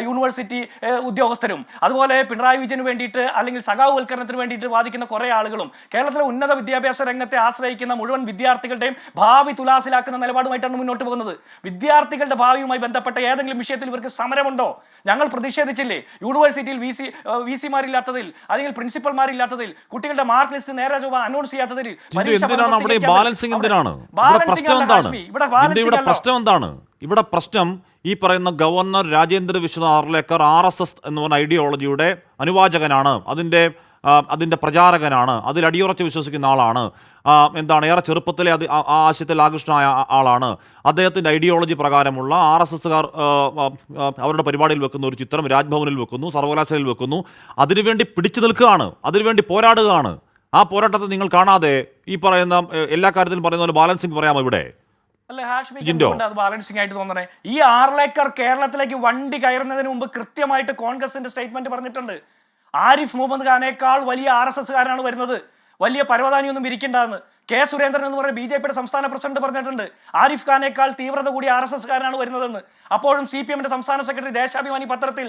യൂണിവേഴ്സിറ്റി ഉദ്യോഗസ്ഥരും, അതുപോലെ പിണറായി വിജയന് വേണ്ടിയിട്ട് അല്ലെങ്കിൽ സഖാവൽക്കരണത്തിന് വേണ്ടിയിട്ട് വാദിക്കുന്ന കുറെ ആളുകളും കേരളത്തിലെ ഉന്നത വിദ്യാഭ്യാസ രംഗത്തെ ആശ്രയിക്കുന്ന മുഴുവൻ വിദ്യാർത്ഥികളുടെയും ഭാവി തുലാസിലാക്കുന്ന നിലപാടുമായിട്ടാണ് മുന്നോട്ട് പോകുന്നത്. വിദ്യാർത്ഥികളുടെ ഭാവിയുമായി ബന്ധപ്പെട്ട ഏതെങ്കിലും വിഷയത്തിൽ ഇവർക്ക് സമരമുണ്ടോ? ഞങ്ങൾ പ്രതിഷേധിച്ചില്ലേ യൂണിവേഴ്സിറ്റിയിൽ VC-മാരില്ലാത്തതിൽ, അല്ലെങ്കിൽ പ്രിൻസിപ്പൽമാരില്ലാത്തതിൽ, കുട്ടികളുടെ മാർക്ക് ലിസ്റ്റ് നേരെ അനൗൺസ് ചെയ്യാത്തതിൽ? ഇവിടെ പ്രശ്നം ഈ പറയുന്ന ഗവർണർ രാജേന്ദ്ര വിശ്വനാഥ് ആർലേക്കർ RSS എന്ന് പറഞ്ഞ ഐഡിയോളജിയുടെ അനുവാചകനാണ്, അതിൻ്റെ പ്രചാരകനാണ്, അതിൽ അടിയുറച്ച് വിശ്വസിക്കുന്ന ആളാണ്. ഏറെ ചെറുപ്പത്തിലെ ആ ആശയത്തിൽ ആകൃഷ്ടനായ ആളാണ്. അദ്ദേഹത്തിൻ്റെ ഐഡിയോളജി പ്രകാരമുള്ള RSSകാർ അവരുടെ പരിപാടിയിൽ വെക്കുന്ന ഒരു ചിത്രം രാജ്ഭവനിൽ വെക്കുന്നു, സർവകലാശാലയിൽ വെക്കുന്നു. അതിനുവേണ്ടി പിടിച്ചു നിൽക്കുകയാണ്, അതിനുവേണ്ടി പോരാടുകയാണ്. ആ പോരാട്ടത്തെ നിങ്ങൾ കാണാതെ ഈ പറയുന്ന എല്ലാ കാര്യത്തിലും പറയുന്ന പോലെ ബാലൻസിങ് പറയാമോ ഇവിടെ? അത് ബാലൻസിംഗ് ആയിട്ട് തോന്നണേ. ഈ ആർലേക്കർ കേരളത്തിലേക്ക് വണ്ടി കയറുന്നതിന് മുമ്പ് കൃത്യമായിട്ട് കോൺഗ്രസിന്റെ സ്റ്റേറ്റ്മെന്റ് പറഞ്ഞിട്ടുണ്ട്. ആരിഫ് മുഹമ്മദ് ഖാനേക്കാൾ വലിയ RSSകാരാണ് വരുന്നത്, വലിയ പരവതാനിയൊന്നും ഇരിക്കേണ്ടെന്ന്. K. സുരേന്ദ്രൻ എന്ന് പറയുന്ന BJPയുടെ സംസ്ഥാന പ്രസിഡന്റ് പറഞ്ഞിട്ടുണ്ട് ആരിഫ് ഖാനേക്കാൾ തീവ്രത കൂടി RSSകാരനാണ് വരുന്നതെന്ന്. അപ്പോഴും CPMന്റെ സംസ്ഥാന സെക്രട്ടറി ദേശാഭിമാനി പത്രത്തിൽ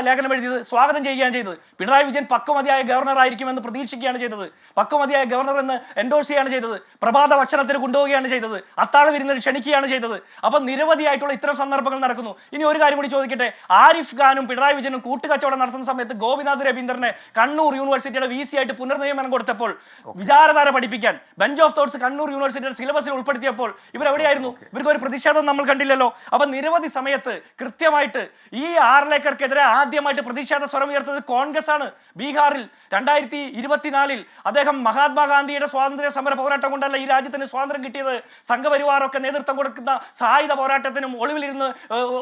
ലേഖനം എഴുതിയത് സ്വാഗതം ചെയ്യുകയാണ് ചെയ്തത്. പിണറായി വിജയൻ പക്വമതിയായ ഗവർണർ ആയിരിക്കുമെന്ന് പ്രതീക്ഷിക്കുകയാണ് ചെയ്തത്, പക്വമതിയായ ഗവർണർ എന്ന് എൻഡോഴ്സ് ചെയ്യുകയാണ് ചെയ്തത്, പ്രഭാത ഭക്ഷണത്തിന് കൊണ്ടുപോവുകയാണ് ചെയ്തത്, അത്താഴ വിരുന്നിൽ ക്ഷണിക്കുകയാണ് ചെയ്തത്. അപ്പം നിരവധിയായിട്ടുള്ള ഇത്തരം സന്ദർഭങ്ങൾ നടക്കുന്നു. ഇനി ഒരു കാര്യം കൂടി ചോദിക്കട്ടെ, ആരിഫ് ഖാനും പിണറായി വിജയനും കൂട്ടുകച്ചവടം നടത്തുന്ന സമയത്ത് ഗോപിനാഥ് രവീന്ദ്രനെ കണ്ണൂർ യൂണിവേഴ്സിറ്റിയുടെ VC ആയിട്ട് പുനർനിയമനം കൊടുത്തപ്പോൾ, വിചാരധാര പഠിപ്പിക്കാൻ ബെഞ്ച് ഓഫ് തോട്ട്സ് കണ്ണൂർ യൂണിവേഴ്സിറ്റിയുടെ സിലബസിൽ ഉൾപ്പെടുത്തിയപ്പോൾ ഇവരെവിടെയായിരുന്നു? ഇവർക്ക് ഒരു പ്രതിഷേധം നമ്മൾ കണ്ടില്ലല്ലോ. അപ്പൊ നിരവധി സമയത്ത് കൃത്യമായിട്ട് ഈ ആർലേക്കർക്കെതിരെ ആദ്യമായിട്ട് പ്രതിഷേധ സ്വരം ഉയർത്തത് കോൺഗ്രസ് ആണ്. ബീഹാറിൽ 2024 അദ്ദേഹം മഹാത്മാഗാന്ധിയുടെ സ്വാതന്ത്ര്യ സമര പോരാട്ടം കൊണ്ടല്ല ഈ രാജ്യത്തിന് സ്വാതന്ത്ര്യം കിട്ടിയത്, സംഘപരിവാറൊക്കെ നേതൃത്വം കൊടുക്കുന്ന സായുധ പോരാട്ടത്തിനും ഒളിവിലിരുന്ന്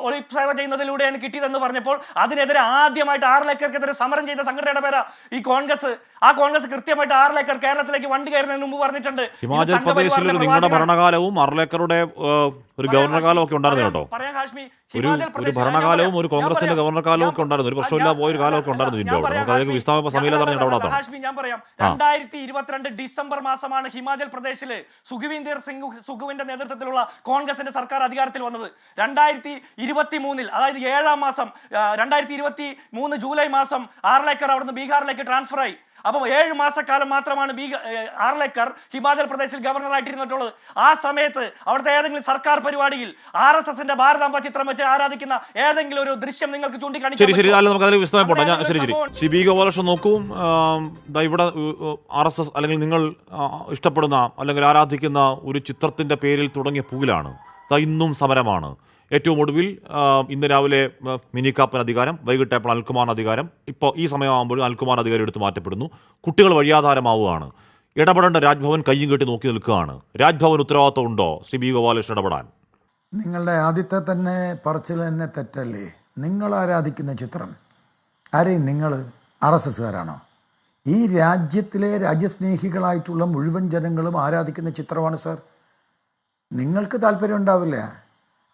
ഒളിസേവ ചെയ്യുന്നതിലൂടെയാണ് കിട്ടിയതെന്ന് പറഞ്ഞപ്പോൾ അതിനെതിരെ ആദ്യമായിട്ട് ആർലേക്കർക്കെതിരെ സമരം ചെയ്ത സംഘടനയുടെ പേരാ ഈ കോൺഗ്രസ്. ആ കോൺഗ്രസ് കൃത്യമായിട്ട് ആർലേക്കർ കേരളത്തിലേക്ക് വണ്ടി കയറുന്നതിന് മുമ്പ് പറഞ്ഞിട്ടുണ്ട്. ഹിമാചൽ പ്രദേശിൽ നിങ്ങളുടെ ഭരണകാലവും ആർലേക്കറുടെ ഒരു ഗവർണർ കാലവും ഒക്കെ ഉണ്ടായിരുന്നു കേട്ടോ. ഒരു ഭരണകാലവും ഒരു കോൺഗ്രസിന്റെ ഗവർണർ കാലവും ഒക്കെ ഉണ്ടായിരുന്നു, ഒരു പ്രശ്നമില്ല പോയൊരു കാലമൊക്കെ ഉണ്ടായിരുന്നു. ഞാൻ പറയാം, 2022 ഡിസംബർ മാസമാണ് ഹിമാചൽ പ്രദേശില് സുഖ്വീന്ദർ സിംഗ് സുഖുവിന്റെ നേതൃത്വത്തിലുള്ള കോൺഗ്രസിന്റെ സർക്കാർ അധികാരത്തിൽ വന്നത്. 2023 അതായത് 7-ാം മാസം 2023 ജൂലൈ മാസം ആർലേക്കർ അവിടുന്ന് ബീഹാറിലേക്ക് ട്രാൻസ്ഫർ ആയി. അപ്പം 7 മാസക്കാലം മാത്രമാണ് ആർലേക്കർ ഹിമാചൽ പ്രദേശിൽ ഗവർണറായിട്ടിരുന്നിട്ടുള്ളത്. ആ സമയത്ത് അവിടുത്തെ ഏതെങ്കിലും സർക്കാർ പരിപാടിയിൽ RSSന്റെ ഭാരതാംബ ചിത്രം വെച്ച് ആരാധിക്കുന്ന ഏതെങ്കിലും ഒരു ദൃശ്യം നിങ്ങൾക്ക് ചൂണ്ടിക്കാണിക്കാൻ? നോക്കൂ, ഇവിടെ RSS അല്ലെങ്കിൽ നിങ്ങൾ ഇഷ്ടപ്പെടുന്ന അല്ലെങ്കിൽ ആരാധിക്കുന്ന ഒരു ചിത്രത്തിന്റെ പേരിൽ തുടങ്ങിയ പൂവിലാണ് ഇന്നും സമരമാണ്. ഏറ്റവും ഒടുവിൽ ഇന്ന് രാവിലെ മിനിക്കാപ്പൻ അധികാരം, വൈകിട്ട് അപ്പോൾ അനിൽകുമാർ അധികാരം, ഇപ്പോൾ ഈ സമയമാകുമ്പോൾ അനിൽകുമാർ അധികാരം എടുത്ത് മാറ്റപ്പെടുന്നു. കുട്ടികൾ വഴിയാധാരമാവുകയാണ്. ഇടപെടേണ്ട രാജ്ഭവൻ കയ്യും കെട്ടി നോക്കി നിൽക്കുകയാണ്. രാജ്ഭവൻ ഉത്തരവാദിത്വം ഉണ്ടോ ശ്രീ ബി ഗോപാലകൃഷ്ണൻ ഇടപെടാൻ? നിങ്ങളുടെ ആദ്യത്തെ തന്നെ പറച്ചിൽ തന്നെ തെറ്റല്ലേ? നിങ്ങൾ ആരാധിക്കുന്ന ചിത്രം ആരെയും നിങ്ങൾ RSSകാരാണോ? ഈ രാജ്യത്തിലെ രാജ്യസ്നേഹികളായിട്ടുള്ള മുഴുവൻ ജനങ്ങളും ആരാധിക്കുന്ന ചിത്രമാണ് സാർ. നിങ്ങൾക്ക് താല്പര്യം ഉണ്ടാവില്ല,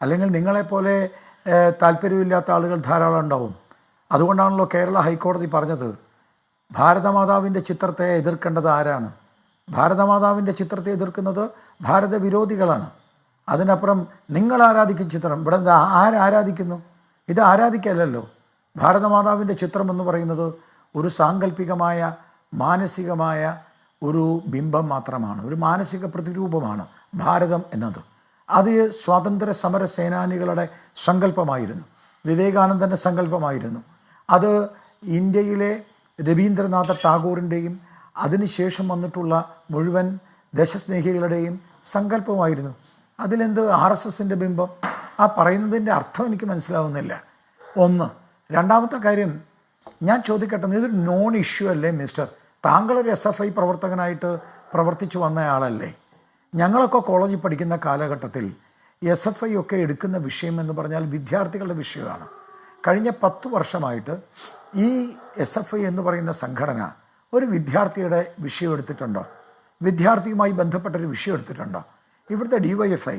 അല്ലെങ്കിൽ നിങ്ങളെപ്പോലെ താല്പര്യമില്ലാത്ത ആളുകൾ ധാരാളം ഉണ്ടാവും. അതുകൊണ്ടാണല്ലോ കേരള ഹൈക്കോടതി പറഞ്ഞത് ഭാരതമാതാവിൻ്റെ ചിത്രത്തെ എതിർക്കേണ്ടത് ആരാണ്? ഭാരതമാതാവിൻ്റെ ചിത്രത്തെ എതിർക്കുന്നത് ഭാരത വിരോധികളാണ്. അതിനപ്പുറം നിങ്ങൾ ആരാധിക്കുന്ന ചിത്രം ഇവിടെ ആരാധിക്കുന്നു? ഇത് ആരാധിക്കലല്ലോ. ഭാരതമാതാവിൻ്റെ ചിത്രം എന്ന് പറയുന്നത് ഒരു സാങ്കല്പികമായ മാനസികമായ ഒരു ബിംബം മാത്രമാണ്, ഒരു മാനസിക പ്രതിരൂപമാണ് ഭാരതം എന്നത്. അത് സ്വാതന്ത്ര്യ സമര സേനാനികളുടെ സങ്കല്പമായിരുന്നു, വിവേകാനന്ദൻ്റെ സങ്കല്പമായിരുന്നു. അത് ഇന്ത്യയിലെ രവീന്ദ്രനാഥ ടാഗോറിൻ്റെയും അതിനുശേഷം വന്നിട്ടുള്ള മുഴുവൻ ദേശസ്നേഹികളുടെയും സങ്കല്പമായിരുന്നു. അതിലെന്ത് RSSൻ്റെ ബിംബം? ആ പറയുന്നതിൻ്റെ അർത്ഥം എനിക്ക് മനസ്സിലാവുന്നില്ല. ഒന്ന്. രണ്ടാമത്തെ കാര്യം ഞാൻ ചോദിക്കട്ടെ, ഇതൊരു നോൺ ഇഷ്യൂ അല്ലേ മിസ്റ്റർ? താങ്കളൊരു SFI പ്രവർത്തകനായിട്ട് പ്രവർത്തിച്ചു വന്നയാളല്ലേ? ഞങ്ങളൊക്കെ കോളേജിൽ പഠിക്കുന്ന കാലഘട്ടത്തിൽ SFI ഒക്കെ എടുക്കുന്ന വിഷയം എന്ന് പറഞ്ഞാൽ വിദ്യാർത്ഥികളുടെ വിഷയമാണ്. കഴിഞ്ഞ 10 വർഷമായിട്ട് ഈ SFI എന്ന് പറയുന്ന സംഘടന ഒരു വിദ്യാർത്ഥിയുടെ വിഷയം എടുത്തിട്ടുണ്ടോ? വിദ്യാർത്ഥിയുമായി ബന്ധപ്പെട്ടൊരു വിഷയം എടുത്തിട്ടുണ്ടോ? ഇവിടുത്തെ DYFI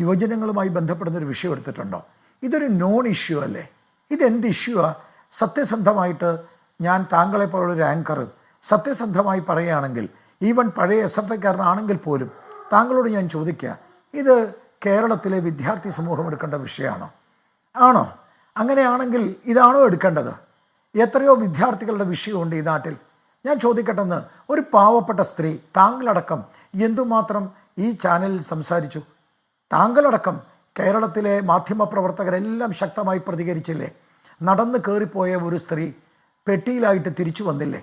യുവജനങ്ങളുമായി ബന്ധപ്പെടുന്നൊരു വിഷയം എടുത്തിട്ടുണ്ടോ? ഇതൊരു നോൺ ഇഷ്യൂ അല്ലേ? ഇതെന്ത് ഇഷ്യൂവാ? സത്യസന്ധമായിട്ട് ഞാൻ താങ്കളെപ്പോലുള്ളൊരു ആങ്കർ സത്യസന്ധമായി പറയുകയാണെങ്കിൽ, ഈവൻ പഴയ SFIക്കാരനാണെങ്കിൽ പോലും താങ്കളോട് ഞാൻ ചോദിക്കുക, ഇത് കേരളത്തിലെ വിദ്യാർത്ഥി സമൂഹം എടുക്കേണ്ട വിഷയമാണോ? ആണോ? അങ്ങനെയാണെങ്കിൽ ഇതാണോ എടുക്കേണ്ടത്? എത്രയോ വിദ്യാർത്ഥികളുടെ വിഷയമുണ്ട് ഈ നാട്ടിൽ. ഞാൻ ചോദിക്കട്ടെന്ന്, ഒരു പാവപ്പെട്ട സ്ത്രീ താങ്കളടക്കം എന്തുമാത്രം ഈ ചാനലിൽ സംസാരിച്ചു? താങ്കളടക്കം കേരളത്തിലെ മാധ്യമപ്രവർത്തകരെല്ലാം ശക്തമായി പ്രതികരിച്ചില്ലേ? നടന്ന് കയറിപ്പോയ ഒരു സ്ത്രീ പെട്ടിയിലായിട്ട് തിരിച്ചു വന്നില്ലേ?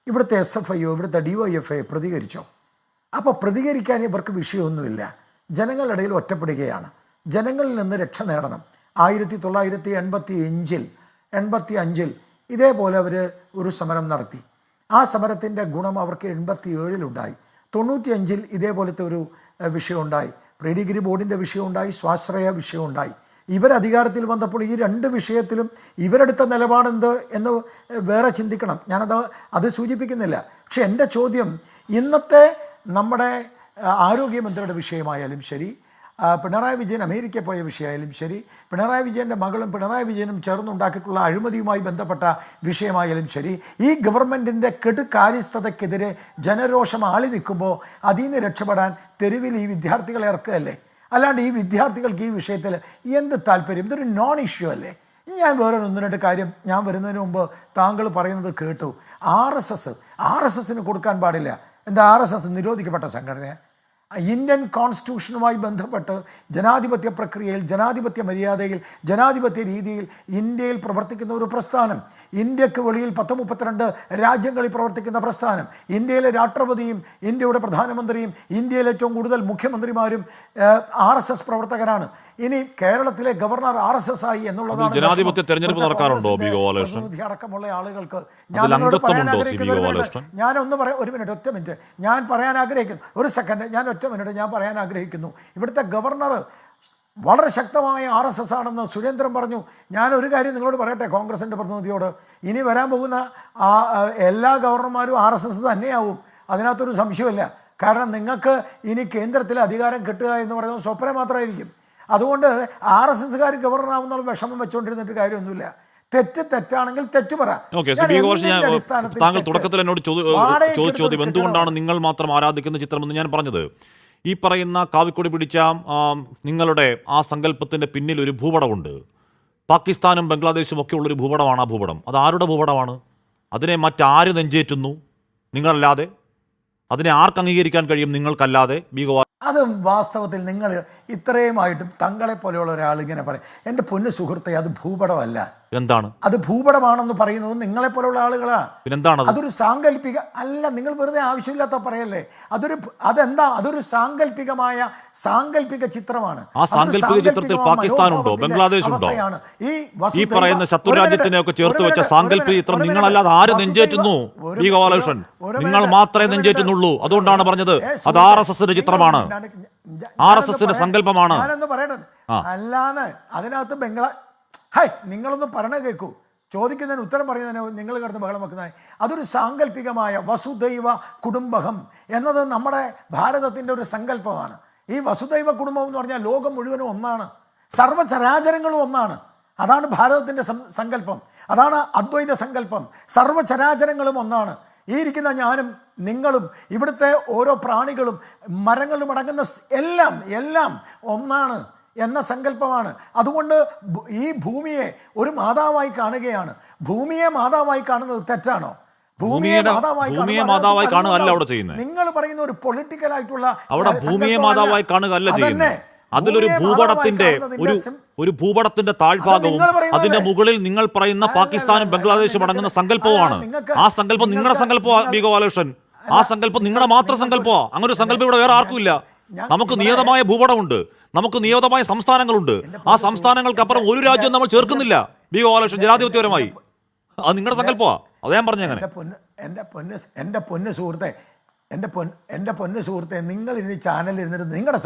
ഇവിടുത്തെ SFIയോ ഇവിടുത്തെ DYFIയോ പ്രതികരിച്ചോ? അപ്പോൾ പ്രതികരിക്കാൻ ഇവർക്ക് വിഷയമൊന്നുമില്ല. ജനങ്ങളുടെ ഇടയിൽ ഒറ്റപ്പെടുകയാണ്. ജനങ്ങളിൽ നിന്ന് രക്ഷ നേടണം. 1985 ഇതേപോലെ അവർ ഒരു സമരം നടത്തി. ആ സമരത്തിൻ്റെ ഗുണം അവർക്ക് 87 95 ഇതേപോലത്തെ ഒരു വിഷയമുണ്ടായി. പ്രീ ഡിഗ്രി ബോർഡിൻ്റെ വിഷയമുണ്ടായി, സ്വാശ്രയ വിഷയമുണ്ടായി. ഇവരധികാരത്തിൽ വന്നപ്പോൾ ഈ 2 വിഷയത്തിലും ഇവരെടുത്ത നിലപാടെന്ത് എന്ന് വേറെ ചിന്തിക്കണം. അത് സൂചിപ്പിക്കുന്നില്ല. പക്ഷെ എൻ്റെ ചോദ്യം, ഇന്നത്തെ നമ്മുടെ ആരോഗ്യമന്ത്രിയുടെ വിഷയമായാലും ശരി, പിണറായി വിജയൻ അമേരിക്കയിൽ പോയ വിഷയമായാലും ശരി, പിണറായി വിജയൻ്റെ മകളും പിണറായി വിജയനും ചേർന്നുണ്ടാക്കിയിട്ടുള്ള അഴിമതിയുമായി ബന്ധപ്പെട്ട വിഷയമായാലും ശരി, ഈ ഗവൺമെൻറ്റിൻ്റെ കെടുകാര്യസ്ഥതയ്ക്കെതിരെ ജനരോഷം ആളി നിൽക്കുമ്പോൾ അതിൽ നിന്ന് രക്ഷപ്പെടാൻ തെരുവിൽ ഈ വിദ്യാർത്ഥികളെ ഇറക്കുകയല്ലേ? അല്ലാണ്ട് ഈ വിദ്യാർത്ഥികൾക്ക് ഈ വിഷയത്തിൽ എന്ത് താല്പര്യം? ഇതൊരു നോൺ ഇഷ്യൂ അല്ലേ? ഞാൻ വേറെ 1-2 കാര്യം ഞാൻ വരുന്നതിന് മുമ്പ് താങ്കൾ പറയുന്നത് കേട്ടു. RSSന് കൊടുക്കാൻ പാടില്ല. എന്താ RSS നിരോധിക്കപ്പെട്ട സംഘടനയാണ്? ഇന്ത്യൻ കോൺസ്റ്റിറ്റ്യൂഷനുമായി ബന്ധപ്പെട്ട് ജനാധിപത്യ പ്രക്രിയയിൽ, ജനാധിപത്യ മര്യാദയിൽ, ജനാധിപത്യ രീതിയിൽ ഇന്ത്യയിൽ പ്രവർത്തിക്കുന്ന ഒരു പ്രസ്ഥാനം, ഇന്ത്യക്ക് വെളിയിൽ 10-32 രാജ്യങ്ങളിൽ പ്രവർത്തിക്കുന്ന പ്രസ്ഥാനം, ഇന്ത്യയിലെ രാഷ്ട്രപതിയും ഇന്ത്യയുടെ പ്രധാനമന്ത്രിയും ഇന്ത്യയിലെ ഏറ്റവും കൂടുതൽ മുഖ്യമന്ത്രിമാരും RSS പ്രവർത്തകരാണ്. ഇനി കേരളത്തിലെ ഗവർണർ RSS ആയി എന്നുള്ളതാണ്. ജനാധിപത്യ തെരഞ്ഞെടുപ്പ് നടക്കാറുണ്ടോ ബി ഗോപാലകൃഷ്ണൻ? അടക്കമുള്ള ആളുകൾക്ക് ഞാൻ പറയാൻ ആഗ്രഹിക്കുന്നു. ഒരു സെക്കൻഡ്, ഞാൻ ഒറ്റ മിനിറ്റ് ഞാൻ പറയാൻ ആഗ്രഹിക്കുന്നു. ഇവിടുത്തെ ഗവർണർ വളരെ ശക്തമായ RSS ആണെന്ന് സുരേന്ദ്രൻ പറഞ്ഞു. ഞാനൊരു കാര്യം നിങ്ങളോട് പറയട്ടെ, കോൺഗ്രസിൻ്റെ പ്രതിനിധിയോട്, ഇനി വരാൻ പോകുന്ന എല്ലാ ഗവർണർമാരും RSS തന്നെയാവും. അതിനകത്തൊരു സംശയമില്ല. കാരണം നിങ്ങൾക്ക് ഇനി കേന്ദ്രത്തിലെ അധികാരം കിട്ടുക എന്ന് പറയുന്നത് സ്വപ്നം മാത്രമായിരിക്കും. അതുകൊണ്ട് RSSകാർ ഗവർണറാവുന്ന വിഷമം വെച്ചുകൊണ്ടിരുന്നിട്ട് കാര്യമൊന്നുമില്ല. തെറ്റാണെങ്കിൽ തെറ്റ് പറ. താങ്കൾ തുടക്കത്തിൽ എന്നോട് ചോദിച്ച ചോദ്യം എന്തുകൊണ്ടാണ് നിങ്ങൾ മാത്രം ആരാധിക്കുന്ന ചിത്രമെന്ന് ഞാൻ പറഞ്ഞത്, ഈ പറയുന്ന കാവിക്കൊടി പിടിച്ച നിങ്ങളുടെ ആ സങ്കല്പത്തിന്റെ പിന്നിൽ ഒരു ഭൂപടമുണ്ട്. പാകിസ്ഥാനും ബംഗ്ലാദേശും ഒക്കെ ഉള്ളൊരു ഭൂപടമാണ് ആ ഭൂപടം. അത് ആരുടെ ഭൂപടമാണ്? അതിനെ മറ്റാര് നെഞ്ചേറ്റുന്നു? നിങ്ങളല്ലാതെ. അതിനെ ആർക്ക് അംഗീകരിക്കാൻ കഴിയും? നിങ്ങൾക്കല്ലാതെ. അത് വാസ്തവത്തിൽ നിങ്ങൾ ഇത്രയുമായിട്ടും തങ്ങളെ പോലെയുള്ള ഒരാൾ ഇങ്ങനെ പറയും. എൻ്റെ പൊന്നു സുഹൃത്തെ, അത് ഭൂപടമല്ല. എന്താണ് അത് ഭൂപടമാണെന്ന് പറയുന്നത് നിങ്ങളെ പോലെയുള്ള ആളുകളാണ്. പിന്നെന്താണ് അതൊരു സാങ്കല്പിക അല്ല. നിങ്ങൾ വെറുതെ ആവശ്യമില്ലാത്ത പറയല്ലേ. അതൊരു സാങ്കല്പിക ചിത്രമാണ്. ആ സാങ്കല്പിക ചിത്രത്തിൽ പാകിസ്ഥാൻ ഉണ്ടോ, ബംഗ്ലാദേശ് ഉണ്ടോ? ഈ പറയുന്ന ശത്രു രാജ്യത്തിനെയൊക്കെ ചേർത്ത് വെച്ച സാങ്കല്പിക ചിത്രം നിങ്ങളല്ലാതെ ആര് നെഞ്ചേറ്റുന്നു? ബി ഗോപാലകൃഷ്ണൻ, നിങ്ങൾ മാത്രമേ നെഞ്ചേറ്റുന്നുള്ളൂ. അതുകൊണ്ടാണ് പറഞ്ഞത് അത് RSSന്റെ ചിത്രമാണ്, RSSന്റെ സങ്കല്പമാണ്. ഞാനെന്ന് പറയണത് അല്ലാന്ന് അതിനകത്ത് നിങ്ങളൊന്ന് പറഞ്ഞ കേൾക്കൂ. ചോദിക്കുന്നതിന് ഉത്തരം പറയുന്നതിന് നിങ്ങൾ കിടന്ന് ബഹളം വെക്കുന്നതായി. അതൊരു സാങ്കല്പികമായ വസുദൈവ കുടുംബകം എന്നത് നമ്മുടെ ഭാരതത്തിൻ്റെ ഒരു സങ്കല്പമാണ്. ഈ വസുദൈവ കുടുംബം എന്ന് പറഞ്ഞാൽ ലോകം മുഴുവനും ഒന്നാണ്, സർവ്വചരാചരങ്ങളും ഒന്നാണ്. അതാണ് ഭാരതത്തിൻ്റെ സങ്കല്പം, അതാണ് അദ്വൈത സങ്കല്പം. സർവ്വചരാചരങ്ങളും ഒന്നാണ്. ഈ ഇരിക്കുന്ന ഞാനും നിങ്ങളും ഇവിടുത്തെ ഓരോ പ്രാണികളും മരങ്ങളും അടങ്ങുന്ന എല്ലാം ഒന്നാണ് എന്ന സങ്കല്പമാണ്. അതുകൊണ്ട് ഈ ഭൂമിയെ ഒരു മാതാവായി കാണുകയാണ്. ഭൂമിയെ മാതാവായി കാണുന്നത് തെറ്റാണോ? ഭൂമിയെ മാതാവായി കാണുക അല്ല അവിടെ ചെയ്യുന്നത്. നിങ്ങൾ പറയുന്ന ഒരു പൊളിറ്റിക്കൽ ആയിട്ടുള്ള അവിടെ ഭൂമിയെ മാതാവായി കാണുക അല്ല ചെയ്യുന്നത്. അതിലൊരു ഭൂപടത്തിന്റെ താഴ്ഭാഗവും അതിന്റെ മുകളിൽ നിങ്ങൾ പറയുന്ന പാകിസ്ഥാനും ബംഗ്ലാദേശും അടങ്ങുന്ന സങ്കല്പവുമാണ്. ആ സങ്കല്പം നിങ്ങളുടെ സങ്കല്പമാണ് ബി ഗോപാലകൃഷ്ണൻ. ആ സങ്കല്പം നിങ്ങളുടെ മാത്രം സങ്കല്പമാണ്. അങ്ങനെ ഒരു സങ്കല്പം ഇവിടെ വേറെ ആർക്കുമില്ല. നമുക്ക് നിയതമായ ഭൂപടമുണ്ട്, നമുക്ക് നിയതമായ സംസ്ഥാനങ്ങളുണ്ട്. ആ സംസ്ഥാനങ്ങൾക്കപ്പുറം ഒരു രാജ്യം നമ്മൾ ചേർക്കുന്നില്ല ബി ഗോപാലകൃഷ്ണൻ, ജനാധിപത്യപരമായി. അത് നിങ്ങളുടെ സങ്കല്പമാണ്. അത് ഞാൻ പറഞ്ഞു. അങ്ങനെ എൻ്റെ പൊന്നു സുഹൃത്തെ, നിങ്ങൾ ഇനി ചാനലിൽ ഇരുന്നിട്ട് നിങ്ങളുടെ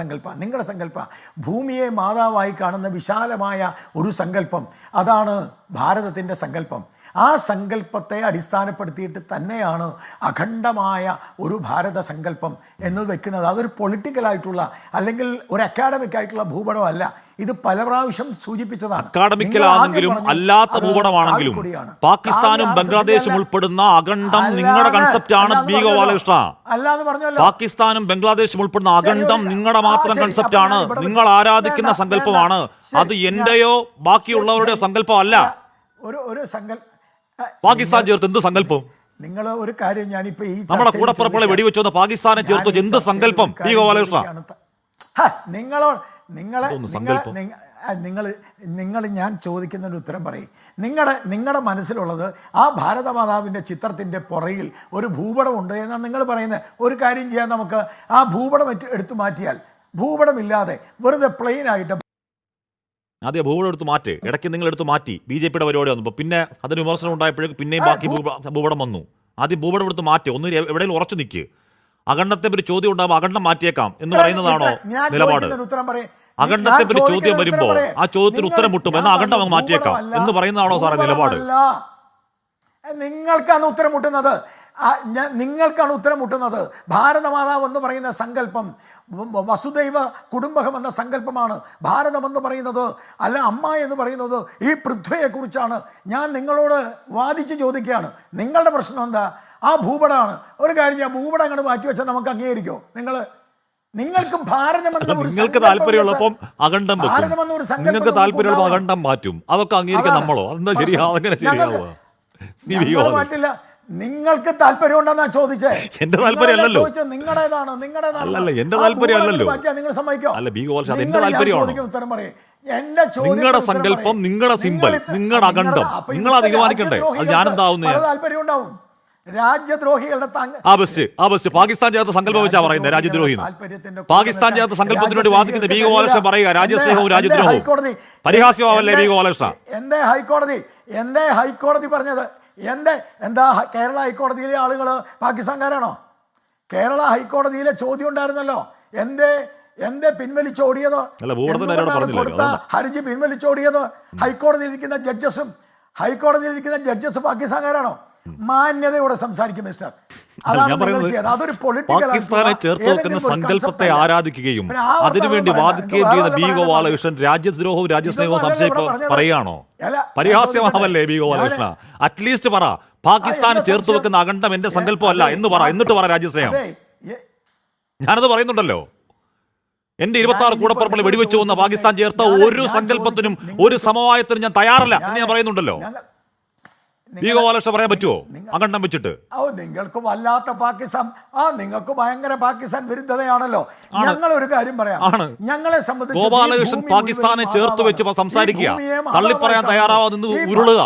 സങ്കല്പ ഭൂമിയെ മാതാവായി കാണുന്ന വിശാലമായ ഒരു സങ്കല്പം, അതാണ് ഭാരതത്തിൻ്റെ സങ്കല്പം. ആ സങ്കല്പത്തെ അടിസ്ഥാനപ്പെടുത്തിയിട്ട് തന്നെയാണ് അഖണ്ഡമായ ഒരു ഭാരത സങ്കല്പം എന്ന് വെക്കുന്നത്. അതൊരു പൊളിറ്റിക്കലായിട്ടുള്ള അല്ലെങ്കിൽ ഒരു അക്കാഡമിക് ആയിട്ടുള്ള ഭൂപടമല്ല. ഇത് പല പ്രാവശ്യം സൂചിപ്പിച്ചതാണ്. അക്കാഡമിക്കലാണെങ്കിലും അല്ലാത്ത ഭൂപടമാണെങ്കിലും പാകിസ്ഥാനും ബംഗ്ലാദേശും ഉൾപ്പെടുന്ന അഖണ്ഡം നിങ്ങളുടെ കൺസെപ്റ്റാണ് ബി ഗോപാലകൃഷ്ണ. അല്ലാന്ന് പറഞ്ഞല്ലോ, പാകിസ്ഥാനും ബംഗ്ലാദേശും ഉൾപ്പെടുന്ന അഖണ്ഡം നിങ്ങളുടെ മാത്രം കൺസെപ്റ്റാണ്, നിങ്ങൾ ആരാധിക്കുന്ന സങ്കല്പമാണ്. അത് എന്റെയോ ബാക്കിയുള്ളവരുടെ സങ്കല്പമല്ല. ഒരു പാകിസ്ഥാൻ ചേർത്ത് എന്ത് സങ്കല്പം? നിങ്ങൾ ഒരു കാര്യം ഞാനിപ്പോ ഈ നമ്മുടെ കൂടപ്പുറപ്പുകളെ വെടിവെച്ചോന്ന് പാകിസ്ഥാനെ ചേർത്ത് എന്ത് സങ്കല്പം ബി ഗോപാലകൃഷ്ണ? നിങ്ങൾ ഞാൻ ചോദിക്കുന്നതിന് ഉത്തരം പറയും. നിങ്ങളുടെ മനസ്സിലുള്ളത് ആ ഭാരതമാതാവിൻ്റെ ചിത്രത്തിൻ്റെ പുറകിൽ ഒരു ഭൂപടമുണ്ട് എന്നാണ് നിങ്ങൾ പറയുന്നത്. ഒരു കാര്യം ചെയ്യാൻ, നമുക്ക് ആ ഭൂപടം എടുത്തു മാറ്റിയാൽ, ഭൂപടമില്ലാതെ വെറുതെ പ്ലെയിൻ ആയിട്ട് ആദ്യം ഭൂപടം എടുത്ത് മാറ്റി. ഇടയ്ക്ക് നിങ്ങൾ എടുത്ത് മാറ്റി, BJPയുടെ പരിപാടി വന്നപ്പോൾ പിന്നെ അതിന് വിമർശനം ഉണ്ടായപ്പോഴേക്കും പിന്നെയും ബാക്കി ഭൂപടം വന്നു. ആദ്യം ഭൂപടം എടുത്ത് മാറ്റി, ഒന്ന് എവിടെയെങ്കിലും ഉറച്ചു നിൽക്കുക. അഖണ്ഡത്തെ പറ്റി ചോദ്യം ഉണ്ടാകുമ്പോൾ അഖണ്ഡം മാറ്റിയേക്കാം എന്ന് പറയുന്നതാണോ നിലപാട്? അഖണ്ഡത്തെ പറ്റി ചോദ്യം വരുമ്പോ ആ ചോദ്യത്തിന് ഉത്തരം മുട്ടും എന്നാൽ അഖണ്ഡം അങ്ങ് മാറ്റിയേക്കാം എന്ന് പറയുന്നതാണോ സാറേ നിലപാട്? നിങ്ങൾക്കാണ് ഉത്തരം മുട്ടുന്നത്. ഭാരതമാതാവ് എന്ന് പറയുന്ന സങ്കല്പം, വസുദൈവ കുടുംബകം എന്ന സങ്കല്പമാണ്. ഭാരതം എന്ന് പറയുന്നത്, അല്ല അമ്മ എന്ന് പറയുന്നത് ഈ പൃഥ്വിയെ കുറിച്ചാണ്. ഞാൻ നിങ്ങളോട് വാദിച്ച് ചോദിക്കുകയാണ്, നിങ്ങളുടെ പ്രശ്നം എന്താ? ആ ഭൂപടമാണ്. ഒരു കാര്യം, ഞാൻ ഭൂപടം അങ്ങോട്ട് മാറ്റി വെച്ചാൽ നമുക്ക് അംഗീകരിക്കോ? നിങ്ങൾക്ക് ഭാരതം നിങ്ങൾക്ക് താല്പര്യമുള്ളപ്പം അഖണ്ഡം വെക്കും, നിങ്ങൾക്ക് താല്പര്യമുള്ള അഖണ്ഡം മാറ്റും. അതൊക്കെ അംഗീകരിക്കാൻ നമ്മളോ? അതെന്താ ശരിയാവും? അങ്ങനെ ശരിയാവുക? മാറ്റില്ല. നിങ്ങൾക്ക് താല്പര്യം ഉണ്ടെന്നാ ചോദിച്ചേ. എന്റെ താല്പര്യം അല്ലല്ലോ. നിങ്ങളുടേതാണ്. അല്ലല്ല, എന്റെ താല്പര്യം അല്ലല്ലോ. നിങ്ങൾ സമ്മതിക്കോ? അല്ല ബി ഗോപാൽ, എന്റെ താല്പര്യമാണ്. ഉത്തരം പറയും. നിങ്ങളുടെ സങ്കല്പം, നിങ്ങളുടെ സിമ്പൽ, നിങ്ങളുടെ അഖണ്ഡം നിങ്ങൾ തീരുമാനിക്കണ്ടേ? അത് ഞാനെന്താവുന്ന താല്പര്യം ഉണ്ടാവും. രാജ്യദ്രോഹികളുടെ പാകിസ്ഥാൻ ചേർത്ത് സങ്കല്പം വെച്ചാ പറയുന്നത് രാജ്യദ്രോഹി. പാകിസ്ഥാൻ ചേർത്ത് സങ്കല്പത്തിന് വേണ്ടി വാദിക്കുന്ന ബി ഗോപാലകൃഷ്ണൻ പറയുക രാജ്യസ്നേഹവും രാജ്യദ്രോഹവും പരിഹാസ്യമാവല്ലേ ബി ഗോപാലകൃഷ്ണ? എന്തേ ഹൈക്കോടതി പറഞ്ഞത്? എന്താ കേരള ഹൈക്കോടതിയിലെ ആളുകൾ പാകിസ്ഥാൻകാരാണോ? കേരള ഹൈക്കോടതിയിലെ ചോദ്യം ഉണ്ടായിരുന്നല്ലോ, എന്തേ പിൻവലിച്ചോടിയത്? കൊടുത്ത ഹർജി പിൻവലിച്ചോടിയത് ഹൈക്കോടതിയിലിരിക്കുന്ന ജഡ്ജസ് പാകിസ്ഥാൻകാരാണോ? മാന്യതയോടെ സംസാരിക്കും മിസ്റ്റർ. അതൊരു പാകിസ്ഥാനെ ചേർത്ത് വെക്കുന്ന സങ്കല്പത്തെ ആരാധിക്കുകയും അതിനുവേണ്ടി വാദിക്കുകയും ചെയ്യുന്ന ബി ഗോപാലകൃഷ്ണൻ രാജ്യദ്രോഹവും രാജ്യസ്നേഹവും സംശയം പറയുകയാണോ? പരിഹാസ്യമാവല്ലേ ബി ഗോപാലകൃഷ്ണ? അറ്റ്ലീസ്റ്റ് പറ, പാകിസ്ഥാനെ ചേർത്ത് വെക്കുന്ന അഖണ്ഡം എന്റെ സങ്കല്പമല്ല എന്ന് പറ, എന്നിട്ട് പറ രാജ്യസ്നേഹം. ഞാനത് പറയുന്നുണ്ടല്ലോ. എന്റെ 26 കൂടപ്പുറപ്പുകളെ വെടിവെച്ചു വന്ന പാകിസ്ഥാൻ ചേർത്ത ഒരു സങ്കല്പത്തിനും ഒരു സമവായത്തിനും ഞാൻ തയ്യാറല്ല എന്ന് ഞാൻ പറയുന്നുണ്ടല്ലോ. വി ഗോപാലകൃഷ്ണൻ പറയാൻ പറ്റുമോ അഖണ്ഡം വെച്ചിട്ട്? നിങ്ങൾക്ക് വല്ലാത്ത പാകിസ്ഥാൻ, നിങ്ങൾക്ക് ഭയങ്കര പാകിസ്ഥാൻ വിരുദ്ധതയാണല്ലോ. ഞങ്ങൾ ഒരു കാര്യം പറയാം, ഞങ്ങളെ സംബന്ധിച്ച് ഗോപാലകൃഷ്ണൻ പാകിസ്ഥാനെ ചേർത്ത് വെച്ച് സംസാരിക്കുക, തള്ളിപ്പറയാൻ തയ്യാറാവാതെ ഉരുളുക,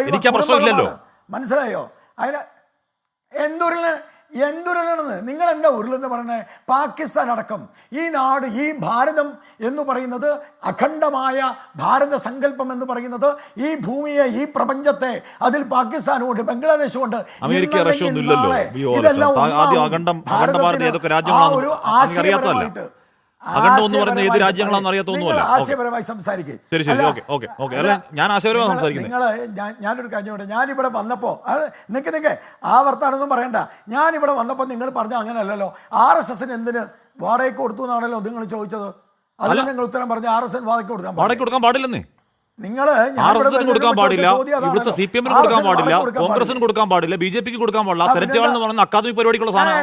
എനിക്ക് ആ പ്രശ്നമില്ലല്ലോ. മനസ്സിലായോ? അതിന് എന്തുരുളണെന്ന് നിങ്ങൾ എന്താ ഉരുളെന്ന് പറയുന്നത്? പാകിസ്ഥാൻ അടക്കം ഈ നാട്, ഈ ഭാരതം എന്ന് പറയുന്നത്, അഖണ്ഡമായ ഭാരത സങ്കല്പം എന്ന് പറയുന്നത്, ഈ ഭൂമിയെ, ഈ പ്രപഞ്ചത്തെ, അതിൽ പാകിസ്ഥാനും ഉണ്ട്, ബംഗ്ലാദേശും ഉണ്ട്, അമേരിക്ക, റഷ്യ ഒന്നും ഇല്ലല്ലോ. ഒരു ആശയപരമായിട്ട് ഏത് രാജ്യങ്ങളാണെന്ന് അറിയാത്തൊന്നുമല്ല. ആശയപരമായി സംസാരിക്കും. ഞാനൊരു കാര്യം, ഞാനിവിടെ വന്നപ്പോ നിക്ക് ആ വർത്താനൊന്നും പറയണ്ട. ഞാനിവിടെ വന്നപ്പോ നിങ്ങൾ പറഞ്ഞ അങ്ങനെയല്ലല്ലോ. RSS എന്തിന് വാടകയ്ക്ക് കൊടുത്തു എന്നാണല്ലോ നിങ്ങൾ ചോദിച്ചത്. അതിന് നിങ്ങൾ ഉത്തരം പറഞ്ഞ RSS വാടകയ്ക്ക് കൊടുക്കാൻ പാടില്ലെന്നേ. നിങ്ങൾ കൊടുക്കാൻ പാടില്ല, ഇവിടുത്തെ CPM കൊടുക്കാൻ പാടില്ല, കോൺഗ്രസിന് കൊടുക്കാൻ പാടില്ല, BJPക്ക് കൊടുക്കാൻ പാടില്ല. സെനറ്റുകൾ എന്ന് പറയുന്ന അക്കാദമിക് പരിപാടിക്കുള്ള സാധനം.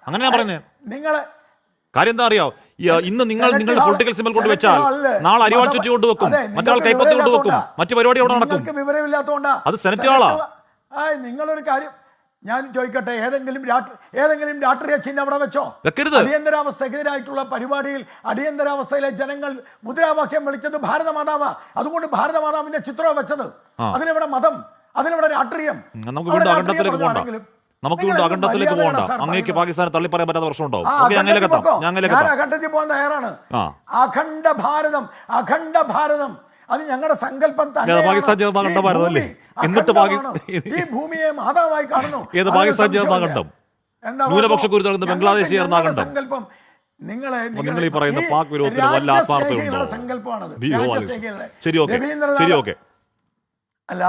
അങ്ങനെ ഞാൻ പറയുന്നത്. നിങ്ങളെ കാര്യം എന്താ അറിയാം, ഇന്ന് നിങ്ങൾ നിങ്ങളുടെ പൊളിറ്റിക്കൽ സിമ്പൽ കൊണ്ട് വെച്ചാൽ നാളെ അരിവാൾ ചുറ്റി കൊണ്ട് വെക്കും, മറ്റൊരാൾ കൈപ്പത്തി കൊണ്ട് വെക്കും, മറ്റു പരിപാടി അവിടെ നടക്കും. വിവരമില്ലാത്തതുകൊണ്ടാ അത് സെനറ്റുകളാ. നിങ്ങളൊരു കാര്യം ഞാൻ ചോദിക്കട്ടെ, ഏതെങ്കിലും രാഷ്ട്രീയ ചിഹ്നം അവിടെ വെച്ചോ? വെക്കരുത്. അടിയന്തരാവസ്ഥക്കെതിരായിട്ടുള്ള പരിപാടിയിൽ അടിയന്തരാവസ്ഥയിലെ ജനങ്ങൾ മുദ്രാവാക്യം വിളിച്ചത് ഭാരതമാതാവാ. അതുകൊണ്ട് ഭാരതമാതാവിന്റെ ചിത്രം വെച്ചത്. അതിലെവിടെ മതം, അതിലെവിടെ രാഷ്ട്രീയം? നമുക്ക് വീണ്ടും അഖണ്ഡത്തിലേക്ക് പോകണ്ട. അങ്ങേക്ക് പാകിസ്ഥാനെ തള്ളിപ്പറയാൻ പറ്റാത്ത പ്രശ്നം ഉണ്ടാവും. ഞാൻ അഖണ്ഡത്തിൽ പോകാൻ തയ്യാറാണ്. അഖണ്ഡ ഭാരതം അത് ഞങ്ങളുടെ സങ്കല്പം തന്നെ. ഈ ഭൂമിയെ മാതാവായി കാണുന്നു. ഏത് പാകിസ്ഥാൻ ചേർന്ന അഖണ്ഡം? ന്യൂനപക്ഷ കുരുത്തം ബംഗ്ലാദേശ് ചേർന്ന അഖണ്ഡം. സങ്കല്പം നിങ്ങൾ ഈ പറയുന്ന പാക് വിരോധത്തിന് വല്ല ആത്മാർത്ഥതയുണ്ടോ? സങ്കല്പമാണത്. ശരി, ഓക്കെ. അല്ല,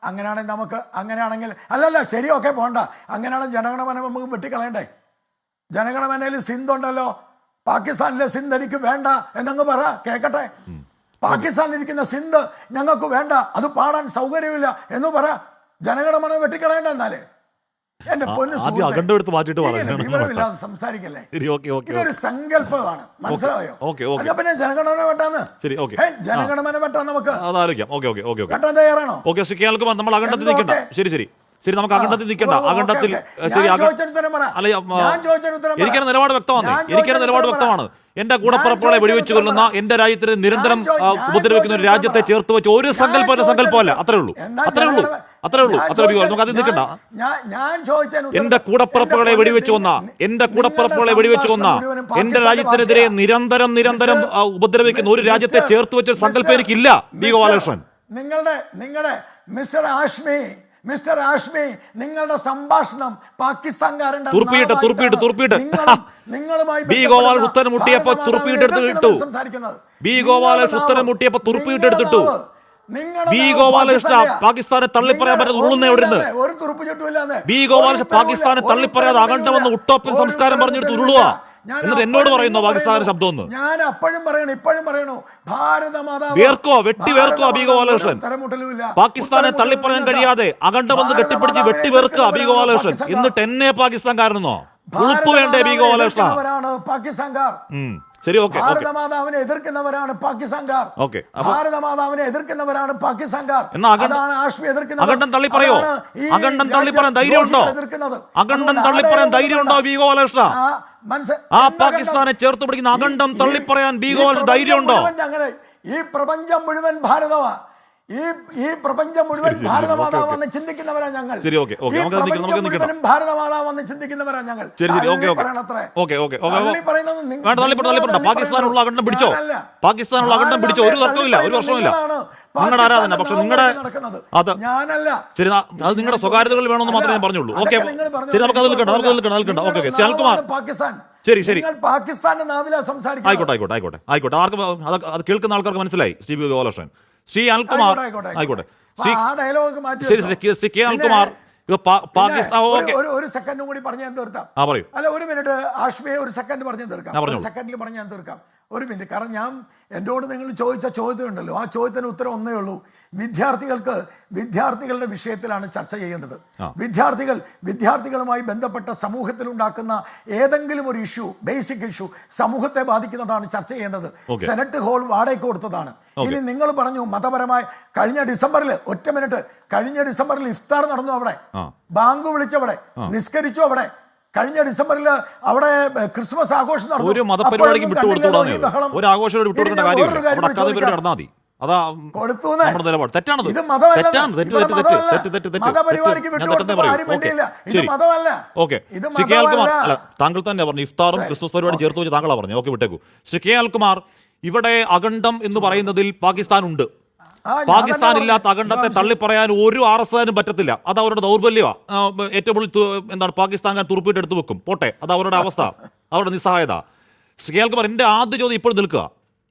അങ്ങനെയാണെങ്കിൽ നമുക്ക്, അങ്ങനെയാണെങ്കിൽ അല്ലല്ല ശരി, ഓക്കെ, പോണ്ട. അങ്ങനെയാണെങ്കിൽ ജനഗണമന നമുക്ക് വെട്ടിക്കളയണ്ടേ? ജനഗണമനയിൽ സിന്ധ് ഉണ്ടല്ലോ, പാകിസ്ഥാനിലെ സിന്ധ് എനിക്ക് വേണ്ട എന്നങ്ങ് പറ, കേക്കട്ടെ. പാകിസ്ഥാനിലിരിക്കുന്ന സിന്ധ് ഞങ്ങൾക്ക് വേണ്ട, അത് പാടാൻ സൗകര്യമില്ല എന്ന് പറ. ജനഗണമന വെട്ടിക്കളയണ്ട. എന്നാലേ എന്റെ വിവരമില്ലാതെ സംസാരിക്കല്ലേ. ഇതൊരു സങ്കല്പമാണ്, മനസ്സിലായോ? പിന്നെ ജനഗണമന വെട്ടാന്ന്, ജനഗണമന വെട്ടാൻ നമുക്ക് വെട്ടാൻ തയ്യാറാണോ? നമ്മൾ അഖണ്ഡത്തിൽ നിൽക്കണ്ട. ശരി, നമുക്ക് അഖണ്ഡത്തിൽ നിൽക്കണ്ട. അഖണ്ഡത്തിൽ എനിക്കൊരു നിലപാട് വ്യക്തമാണ്. എന്റെ കൂടപ്പുറപ്പുകളെ വെടിവെച്ച് കൊല്ലുന്ന, എന്റെ രാജ്യത്തിന് നിരന്തരം ഉപദ്രവിക്കുന്ന ഒരു രാജ്യത്തെ ചേർത്ത് വെച്ച് ഒരു സങ്കല്പമല്ല. അത്രേ ഉള്ളൂ. നമുക്ക് അതിൽ നിൽക്കണ്ട. എന്റെ കൂടപ്പുറപ്പുകളെ വെടിവെച്ച് കൊന്ന, എന്റെ രാജ്യത്തിനെതിരെ നിരന്തരം ഉപദ്രവിക്കുന്ന ഒരു രാജ്യത്തെ ചേർത്ത് വെച്ച സങ്കല്പം എനിക്കില്ല. ബി ഗോപാലകൃഷ്ണൻ, നിങ്ങളുടെ മിസ്റ്റർ ആഷ്മി, നിങ്ങളുടെ സംഭാഷണം പാകിസ്ഥാൻകാരന്റെ ബി ഗോപാലകൃഷ്ണൻ ഉത്തരം മുട്ടിയപ്പോ തുറുപ്പിയിട്ടെടുത്തിട്ടു. ബി ഗോപാലകൃഷ്ണൻ ഉത്തരം മുട്ടിയപ്പോ തുറുപ്പിയിട്ടെടുത്തിട്ടു. ബി ഗോപാലകൃഷ്ണൻ പാകിസ്ഥാനെ തള്ളിപ്പറയാൻ പറ്റാതെ ഉള്ളുന്ന എവിടുന്ന്? ബി ഗോപാലകൃഷ്ണൻ പാകിസ്ഥാനെ തള്ളിപ്പറയാതെ അഖണ്ഡമെന്ന് ഉട്ടോപ്യൻ സംസ്കാരം പറഞ്ഞെടുത്ത് ഉരുളുക. എന്നിട്ട് എന്നോട് പറയുന്നു പാകിസ്ഥാന്റെ ശബ്ദം ഒന്ന്. ഞാൻ അപ്പോഴും പറയണു ഭാരതമാതാ വെട്ടി വേർക്കുക ബി ഗോപാലകൃഷ്ണൻ. പാകിസ്ഥാനെ തള്ളിപ്പറയാൻ കഴിയാതെ അഖണ്ഡമെന്ന് കെട്ടിപ്പിടിച്ച് വെട്ടി വേർക്കുക ബി ഗോപാലകൃഷ്ണൻ. എന്നിട്ട് എന്നെ പാകിസ്ഥാൻകാരനെന്നോ? ഉളുപ്പ് വേണ്ടേ ബി ഗോപാലകൃഷ്ണൻ? പാകിസ്ഥാൻകാർ. ശരി, ഓക്കെ. ഭാരതമാതാവിനെ എതിർക്കുന്നവരാണ് പാകിസ്ഥാൻകാർ. ഭാരതമാതാവിനെ എതിർക്കുന്നവരാണ് പാകിസ്ഥാൻകാർ. അഖണ്ഡം തള്ളിപ്പറയോ? അഖണ്ഡം തള്ളിപ്പറയാൻ ധൈര്യമുണ്ടോ? അഖണ്ഡം തള്ളിപ്പറയാൻ ധൈര്യമുണ്ടോ ബി ഗോപാലകൃഷ്ണ? ആ പാകിസ്ഥാനെ ചേർത്ത് പിടിക്കുന്ന അഖണ്ഡം തള്ളിപ്പറയാൻ ബി ഗോപാലകൃഷ്ണൻ ധൈര്യമുണ്ടോ? ഈ പ്രപഞ്ചം മുഴുവൻ ഭാരതമാ. ഈ പ്രപഞ്ചം മുഴുവൻ ഭാരതമാതാവെന്ന് ചിന്തിക്കുന്നവരാ ഞങ്ങൾ. ഭാരതമാതാവെന്ന് ചിന്തിക്കുന്നവരാ ഞങ്ങൾ. പാകിസ്ഥാനുള്ള അഖണ്ഡം പിടിച്ചോ? പാകിസ്ഥാനുള്ള അഖണ്ഡം പിടിച്ചോ? ഒരു തർക്കമില്ല, ഒരു പ്രശ്നമില്ല. നിങ്ങളുടെ ആരാധന. പക്ഷെ നിങ്ങളുടെ അത് നിങ്ങളുടെ സ്വകാര്യതകൾ വേണമെന്ന് മാത്രമേ ഞാൻ പറഞ്ഞുള്ളൂ. ഓക്കെ, ശരി, നമുക്ക് അതിൽ നിൽക്കണ്ട. ഓക്കെ, ശ്യാൽകുമാർ. ശരി, ആയിക്കോട്ടെ. ആർക്കും അത് കേൾക്കുന്ന ആൾക്കാർക്ക് മനസ്സിലായി. ശ്രീ ബി ഗോപാലകൃഷ്ണൻ, ശ്രീ അനിൽകുമാർ, ആയിക്കോട്ടെ. ശ്രീ കെ അനിൽകുമാർ, പാകിസ്ഥാൻ. ഒരു സെക്കൻഡും കൂടി പറഞ്ഞു ഞാൻ തീർക്കാം. അല്ല, ഒരു മിനിറ്റ് ആഷ്മിയെ ഒരു സെക്കൻഡ് പറഞ്ഞു തീർക്കാം. ഒരു മിനിറ്റ്. കാരണം എന്നോട് നിങ്ങൾ ചോദിച്ച ചോദ്യമുണ്ടല്ലോ, ആ ചോദ്യത്തിന് ഉത്തരം ഒന്നേ ഉള്ളൂ. വിദ്യാർത്ഥികളുടെ വിഷയത്തിലാണ് ചർച്ച ചെയ്യേണ്ടത്. വിദ്യാർത്ഥികളുമായി ബന്ധപ്പെട്ട സമൂഹത്തിൽ ഉണ്ടാക്കുന്ന ഏതെങ്കിലും ഒരു ഇഷ്യൂ, ബേസിക് ഇഷ്യൂ, സമൂഹത്തെ ബാധിക്കുന്നതാണ് ചർച്ച ചെയ്യേണ്ടത്. സെനറ്റ് ഹാൾ വാടകയ്ക്ക് കൊടുത്തതാണ്. ഇനി നിങ്ങൾ പറഞ്ഞു മതപരമായ, കഴിഞ്ഞ ഡിസംബറിൽ ഇഫ്താർ നടന്നു, അവിടെ ബാങ്ക് വിളിച്ചവിടെ, നിസ്കരിച്ചു അവിടെ. കഴിഞ്ഞ ഡിസംബറിൽ അവിടെ ക്രിസ്മസ് ആഘോഷം നടന്നു. ഒരു മതപരിപാടിക്ക് വിട്ടുകൊടുത്തു, ഒരു ആഘോഷം വിട്ടുകൊടുക്കേണ്ട കാര്യമില്ല. താങ്കൾ തന്നെ പറഞ്ഞു ഇഫ്താറും ക്രിസ്മസ് പരിപാടി ചേർത്ത് വെച്ച് താങ്കളാ പറഞ്ഞു. ഓക്കെ, വിട്ടേക്കു. ശ്രീ കെ അൽകുമാർ, ഇവിടെ അഖണ്ഡം എന്ന് പറയുന്നതിൽ പാകിസ്ഥാൻ ഉണ്ട്. പാകിസ്ഥാൻ ഇല്ലാത്ത അഖണ്ഡത്തെ തള്ളിപ്പറയാൻ ഒരു RSSനും പറ്റത്തില്ല. അത് അവരുടെ ദൗർബല്യമാണ്. ഏറ്റവും കൂടുതൽ എന്താണ് പാകിസ്ഥാൻ തുറുപ്പിട്ട് എടുത്തു വെക്കും. പോട്ടെ, അത് അവരുടെ അവസ്ഥ, അവരുടെ നിസ്സഹായത. ശ്രീ കെ അൽകുമാർ, എൻ്റെ ആദ്യ ചോദ്യം ഇപ്പോഴും നിൽക്കുക.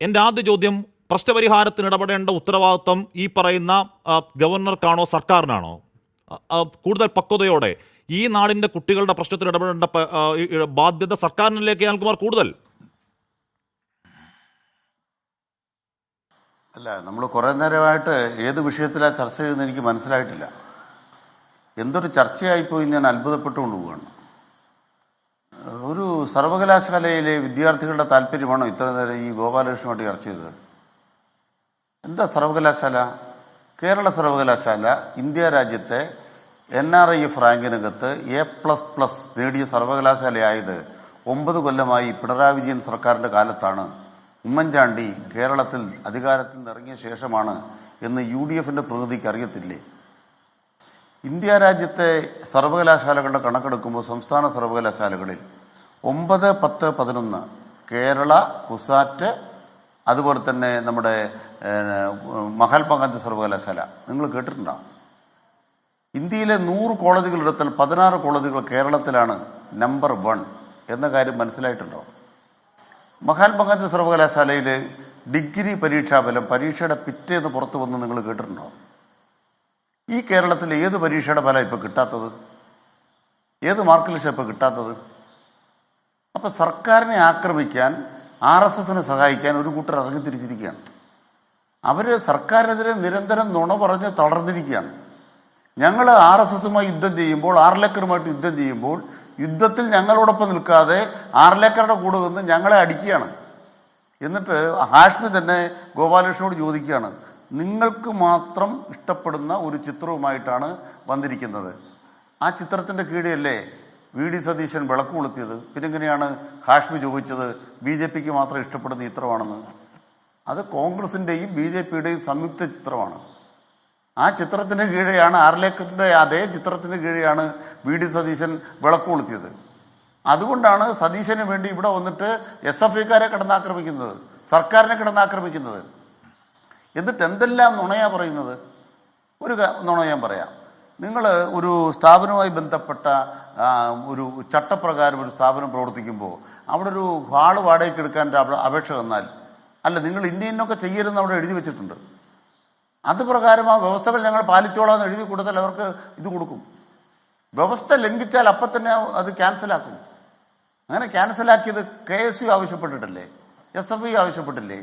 എൻ്റെ ആദ്യ ചോദ്യം, പ്രശ്നപരിഹാരത്തിന് ഇടപെടേണ്ട ഉത്തരവാദിത്വം ഈ പറയുന്ന ഗവർണർക്കാണോ സർക്കാരിനാണോ? കൂടുതൽ പക്വതയോടെ ഈ നാടിൻ്റെ കുട്ടികളുടെ പ്രശ്നത്തിൽ ഇടപെടേണ്ട ബാധ്യത സർക്കാരിനിലേക്ക് അനിൽകുമാർ കൂടുതൽ? അല്ല, നമ്മൾ കുറേ നേരമായിട്ട് ഏത് വിഷയത്തിലാണ് ചർച്ച ചെയ്യുന്നത് എനിക്ക് മനസ്സിലായിട്ടില്ല. എന്തൊരു ചർച്ചയായിപ്പോയി ഞാൻ അത്ഭുതപ്പെട്ടുകൊണ്ട് പോവുകയാണ്. ഒരു സർവകലാശാലയിലെ വിദ്യാർത്ഥികളുടെ താല്പര്യമാണോ ഇത്ര നേരം ഈ ഗോപാലകൃഷ്ണനുമായിട്ട് ചർച്ച ചെയ്തത്? എന്താ സർവകലാശാല? കേരള സർവകലാശാല ഇന്ത്യ രാജ്യത്തെ NRIF റാങ്കിനകത്ത് A++ നേടിയ സർവകലാശാലയായത് 9 കൊല്ലമായി പിണറായി വിജയൻ സർക്കാരിൻ്റെ കാലത്താണ്. ഉമ്മൻചാണ്ടി കേരളത്തിൽ അധികാരത്തിൽ നിന്നിറങ്ങിയ ശേഷമാണ് എന്ന് UDFൻ്റെ പ്രകൃതിക്ക് അറിയത്തില്ലേ? ഇന്ത്യ രാജ്യത്തെ സർവകലാശാലകളുടെ കണക്കെടുക്കുമ്പോൾ സംസ്ഥാന സർവകലാശാലകളിൽ 9, 10, 11 കേരള, കുസാറ്റ്, അതുപോലെ തന്നെ നമ്മുടെ മഹാത്മാഗാന്ധി സർവകലാശാല നിങ്ങൾ കേട്ടിട്ടുണ്ടോ? ഇന്ത്യയിലെ 100 കോളേജുകളെടുത്താൽ 16 കോളേജുകൾ കേരളത്തിലാണ് നമ്പർ 1 എന്ന കാര്യം മനസ്സിലായിട്ടുണ്ടോ? മഹാത്മാഗാന്ധി സർവകലാശാലയിൽ ഡിഗ്രി പരീക്ഷാഫലം പരീക്ഷയുടെ പിറ്റേന്ന് പുറത്തു വന്ന് നിങ്ങൾ കേട്ടിട്ടുണ്ടോ? ഈ കേരളത്തിൽ ഏത് പരീക്ഷയുടെ ഫലം ഇപ്പോൾ കിട്ടാത്തത്? ഏത് മാർക്ക് ലിസ്റ്റ് ഇപ്പോൾ കിട്ടാത്തത്? അപ്പം സർക്കാരിനെ ആക്രമിക്കാൻ, RSSനെ സഹായിക്കാൻ ഒരു കൂട്ടർ ഇറങ്ങി തിരിച്ചിരിക്കുകയാണ്. അവർ സർക്കാരിനെതിരെ നിരന്തരം നുണ പറഞ്ഞ് തളർന്നിരിക്കുകയാണ്. ഞങ്ങൾ RSSുമായി യുദ്ധം ചെയ്യുമ്പോൾ, ആർലേക്കറുമായിട്ട് യുദ്ധം ചെയ്യുമ്പോൾ, യുദ്ധത്തിൽ ഞങ്ങളോടൊപ്പം നിൽക്കാതെ ആർലേക്കറുടെ കൂടെ നിന്ന് ഞങ്ങളെ അടിക്കുകയാണ്. എന്നിട്ട് ഹാഷ്മി തന്നെ ഗോപാലകൃഷ്ണനോട് ചോദിക്കുകയാണ്, നിങ്ങൾക്ക് മാത്രം ഇഷ്ടപ്പെടുന്ന ഒരു ചിത്രവുമായിട്ടാണ് വന്നിരിക്കുന്നത്. ആ ചിത്രത്തിൻ്റെ കീഴിലല്ലേ VD സതീശൻ വിളക്ക് കൊളുത്തിയത്? പിന്നെങ്ങനെയാണ് ഹാഷ്മി ചോദിച്ചത് BJPക്ക് മാത്രം ഇഷ്ടപ്പെടുന്ന ചിത്രമാണെന്ന്? അത് കോൺഗ്രസിൻ്റെയും BJPയുടെയും സംയുക്ത ചിത്രമാണ്. ആ ചിത്രത്തിന് കീഴെയാണ്, ആർലേക്കറിൻ്റെ അതേ ചിത്രത്തിന് കീഴെയാണ് VD സതീശൻ വിളക്ക് കൊളുത്തിയത്. അതുകൊണ്ടാണ് സതീശന് വേണ്ടി ഇവിടെ വന്നിട്ട് SFIക്കാരെ കിടന്നാക്രമിക്കുന്നത്, സർക്കാരിനെ കിടന്നാക്രമിക്കുന്നത്. എന്നിട്ട് എന്തെല്ലാം നുണയാ പറയുന്നത്? ഒരു നുണ ഞാൻ പറയാം. നിങ്ങൾ ഒരു സ്ഥാപനവുമായി ബന്ധപ്പെട്ട ഒരു ചട്ടപ്രകാരം ഒരു സ്ഥാപനം പ്രവർത്തിക്കുമ്പോൾ അവിടെ ഒരു ഹാള് വാടകയ്ക്ക് എടുക്കാൻ അപേക്ഷ തന്നാൽ, അല്ല നിങ്ങൾ ഇന്നൊക്കെ ചെയ്യരുതെന്ന് അവിടെ എഴുതി വെച്ചിട്ടുണ്ട്. അത് പ്രകാരം ആ വ്യവസ്ഥകൾ ഞങ്ങൾ പാലിച്ചോളാമെന്ന് എഴുതി കൊടുത്താൽ അവർക്ക് ഇത് കൊടുക്കും. വ്യവസ്ഥ ലംഘിച്ചാൽ അപ്പം തന്നെ അത് ക്യാൻസലാക്കും. അങ്ങനെ ക്യാൻസലാക്കിയത് KSU ആവശ്യപ്പെട്ടിട്ടില്ലേ? SFI ആവശ്യപ്പെട്ടില്ലേ?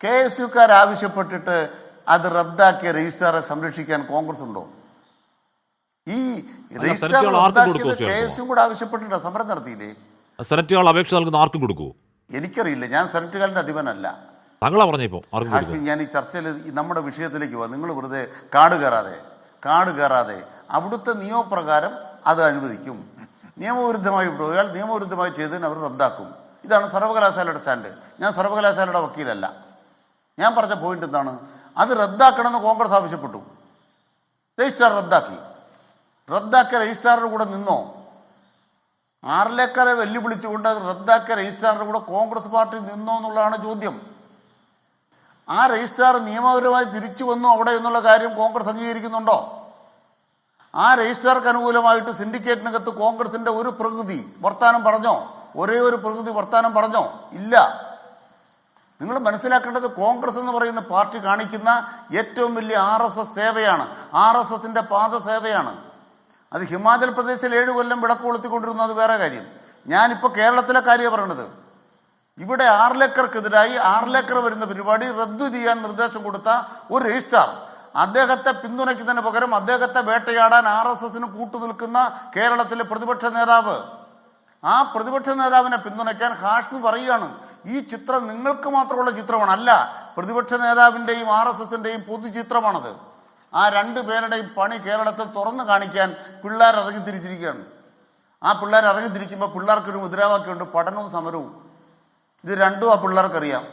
KSUക്കാർ ആവശ്യപ്പെട്ടിട്ട് അത് റദ്ദാക്കിയ രജിസ്ട്രാറെ സംരക്ഷിക്കാൻ കോൺഗ്രസ് ഉണ്ടോ? ഈ രജിസ്ട്രാർ റദ്ദാക്കിയത് KSU കൂടെ ആവശ്യപ്പെട്ടിട്ട് സമരം നടത്തിയില്ലേ? സെനറ്റുകൾ അപേക്ഷ നൽകുന്ന ആർക്കും കൊടുക്കുമോ? എനിക്കറിയില്ല, ഞാൻ സെനറ്റുകാരൻ്റെ അധിപനല്ല. താങ്കളാ പറഞ്ഞപ്പോൾ ഹാഷ്മി, ഞാൻ ഈ ചർച്ചയിൽ നമ്മുടെ വിഷയത്തിലേക്ക് പോവാം. നിങ്ങൾ വെറുതെ കാട് കയറാതെ അവിടുത്തെ നിയമപ്രകാരം അത് അനുവദിക്കും. നിയമവിരുദ്ധമായി ഒരാൾ നിയമവിരുദ്ധമായി ചെയ്തതിന് അവർ റദ്ദാക്കും. ഇതാണ് സർവകലാശാലയുടെ സ്റ്റാൻഡ്. ഞാൻ സർവകലാശാലയുടെ വക്കീലല്ല. ഞാൻ പറഞ്ഞ പോയിന്റ് എന്താണ്? അത് റദ്ദാക്കണമെന്ന് കോൺഗ്രസ് ആവശ്യപ്പെട്ടു. രജിസ്ട്രാർ റദ്ദാക്കിയ രജിസ്ട്രാറിൻ്റെ കൂടെ നിന്നോ? ആർലേക്കറെ വെല്ലുവിളിച്ചുകൊണ്ട് അത് റദ്ദാക്കിയ രജിസ്ട്രാറിൻ്റെ കൂടെ കോൺഗ്രസ് പാർട്ടി നിന്നോ എന്നുള്ളതാണ് ചോദ്യം. ആ രജിസ്ട്രാർ നിയമപരമായി തിരിച്ചു വന്നു അവിടെ എന്നുള്ള കാര്യം കോൺഗ്രസ് അംഗീകരിക്കുന്നുണ്ടോ? ആ രജിസ്ട്രാർക്ക് അനുകൂലമായിട്ട് സിൻഡിക്കേറ്റിനകത്ത് കോൺഗ്രസിൻ്റെ ഒരു പ്രതിനിധി വർത്താനം പറഞ്ഞോ? ഒരേ ഒരു പ്രതിനിധി വർത്താനം പറഞ്ഞോ? ഇല്ല. നിങ്ങൾ മനസ്സിലാക്കേണ്ടത്, കോൺഗ്രസ് എന്ന് പറയുന്ന പാർട്ടി കാണിക്കുന്ന ഏറ്റവും വലിയ RSS സേവയാണ്, RSSൻ്റെ പാദസേവയാണ്. അത് ഹിമാചൽ പ്രദേശിൽ 7 കൊല്ലം വിളക്ക് കൊളുത്തിക്കൊണ്ടിരുന്നു, അത് വേറെ കാര്യം. ഞാനിപ്പോൾ കേരളത്തിലെ കാര്യമാണ് പറയണത്. ഇവിടെ ആർലേക്കർക്കെതിരായി ആർലേക്കർ വരുന്ന പരിപാടി റദ്ദു ചെയ്യാൻ നിർദ്ദേശം കൊടുത്ത ഒരു രജിസ്ട്രാർ അദ്ദേഹത്തെ പിന്തുണയ്ക്കുന്നതിന് പകരം അദ്ദേഹത്തെ വേട്ടയാടാൻ RSSന് കൂട്ടുനിൽക്കുന്ന കേരളത്തിലെ പ്രതിപക്ഷ നേതാവ്, ആ പ്രതിപക്ഷ നേതാവിനെ പിന്തുണയ്ക്കാൻ ഹാഷ്മി പറയുകയാണ് ഈ ചിത്രം നിങ്ങൾക്ക് മാത്രമുള്ള ചിത്രമാണ്, അല്ല പ്രതിപക്ഷ നേതാവിൻ്റെയും RSSൻ്റെയും പൊതുചിത്രമാണത്. ആ രണ്ടു പേരുടെയും പണി കേരളത്തിൽ തുറന്നു കാണിക്കാൻ പിള്ളേർ ഇറങ്ങിത്തിരിച്ചിരിക്കുകയാണ്. ആ പിള്ളേർ ഇറങ്ങിത്തിരിക്കുമ്പോൾ പിള്ളേർക്കൊരു മുദ്രാവാക്യമുണ്ട്, പഠനവും സമരവും. ഇത് രണ്ടും ആ പിള്ളേർക്കറിയാം.